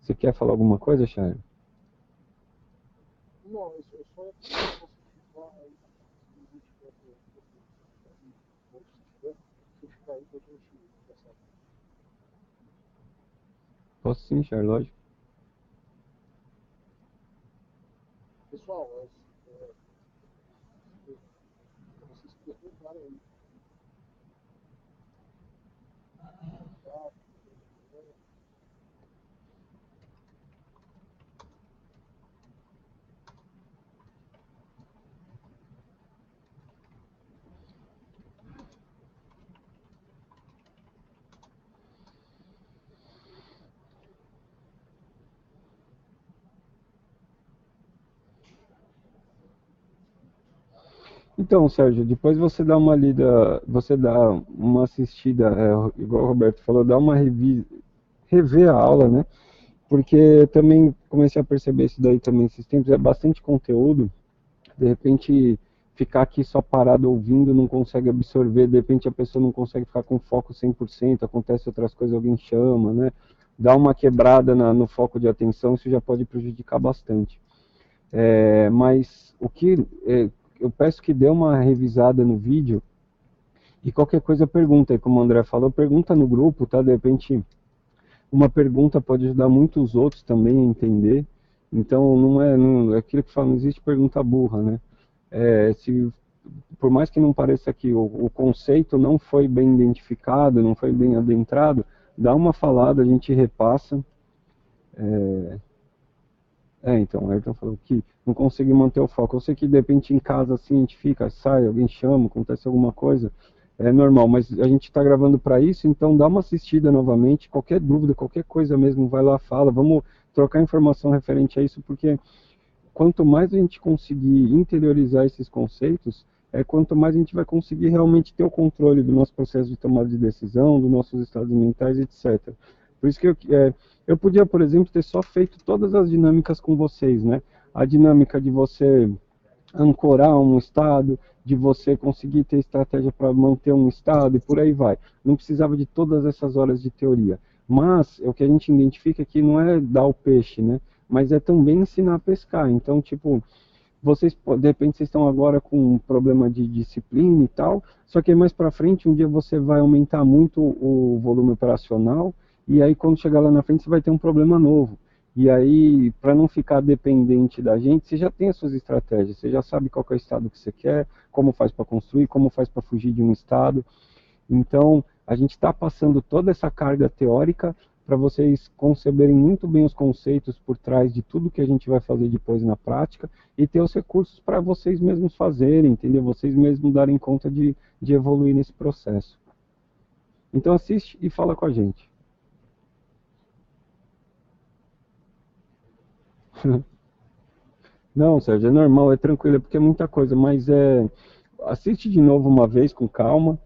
Você quer falar alguma coisa, Chay? Não, eu só ia pedir para você ficar aí, se ficar aí para a gente conversar. Posso sim, Chay, lógico. Pessoal, vocês perguntaram aí. Então, Sérgio, depois você dá uma lida, você dá uma assistida, igual o Roberto falou, dá uma rever a aula, né? Porque também comecei a perceber isso daí também esses tempos, é bastante conteúdo, de repente ficar aqui só parado ouvindo, não consegue absorver, de repente a pessoa não consegue ficar com foco 100%, acontece outras coisas, alguém chama, né? Dá uma quebrada no foco de atenção, isso já pode prejudicar bastante. Mas o que eu peço que dê uma revisada no vídeo e qualquer coisa pergunta, aí como o André falou, pergunta no grupo, tá? De repente uma pergunta pode ajudar muitos outros também a entender. Então não é aquilo que fala, não existe pergunta burra, né? Se por mais que não pareça que o conceito não foi bem identificado, não foi bem adentrado, dá uma falada, a gente repassa. Então, o Ayrton falou que não consegui manter o foco. Eu sei que de repente em casa assim a gente fica, sai, alguém chama, acontece alguma coisa, é normal, mas a gente está gravando para isso, então dá uma assistida novamente. Qualquer dúvida, qualquer coisa mesmo, vai lá, fala, vamos trocar informação referente a isso, porque quanto mais a gente conseguir interiorizar esses conceitos, quanto mais a gente vai conseguir realmente ter o controle do nosso processo de tomada de decisão, dos nossos estados mentais, etc. Por isso que eu podia, por exemplo, ter só feito todas as dinâmicas com vocês, né? A dinâmica de você ancorar um estado, de você conseguir ter estratégia para manter um estado e por aí vai. Não precisava de todas essas horas de teoria. Mas o que a gente identifica é que não é dar o peixe, né? Mas é também ensinar a pescar. Então, tipo, vocês, de repente, vocês estão agora com um problema de disciplina e tal, só que mais para frente, um dia você vai aumentar muito o volume operacional, e aí quando chegar lá na frente, você vai ter um problema novo. E aí, para não ficar dependente da gente, você já tem as suas estratégias, você já sabe qual é o estado que você quer, como faz para construir, como faz para fugir de um estado. Então, a gente está passando toda essa carga teórica para vocês conceberem muito bem os conceitos por trás de tudo que a gente vai fazer depois na prática e ter os recursos para vocês mesmos fazerem, entendeu? Vocês mesmos darem conta de evoluir nesse processo. Então, assiste e fala com a gente. Não, Sérgio, é normal, é tranquilo, é porque é muita coisa, mas assiste de novo uma vez com calma,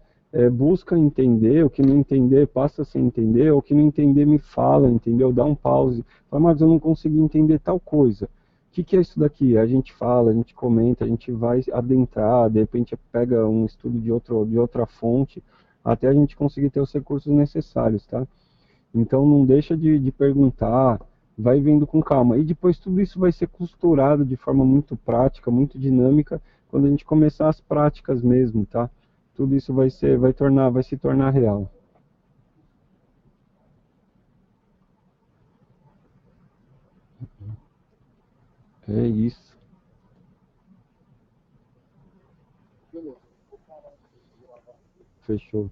busca entender, o que não entender, passa sem entender, o que não entender me fala, entendeu? Dá um pause, fala, mas eu não consegui entender tal coisa. O que é isso daqui? A gente fala, a gente comenta, a gente vai adentrar, de repente pega um estudo de outra fonte, até a gente conseguir ter os recursos necessários, tá? Então não deixa de perguntar, vai vendo com calma. E depois tudo isso vai ser costurado de forma muito prática, muito dinâmica, quando a gente começar as práticas mesmo, tá? Tudo isso vai se tornar real. É isso. Beleza. Fechou.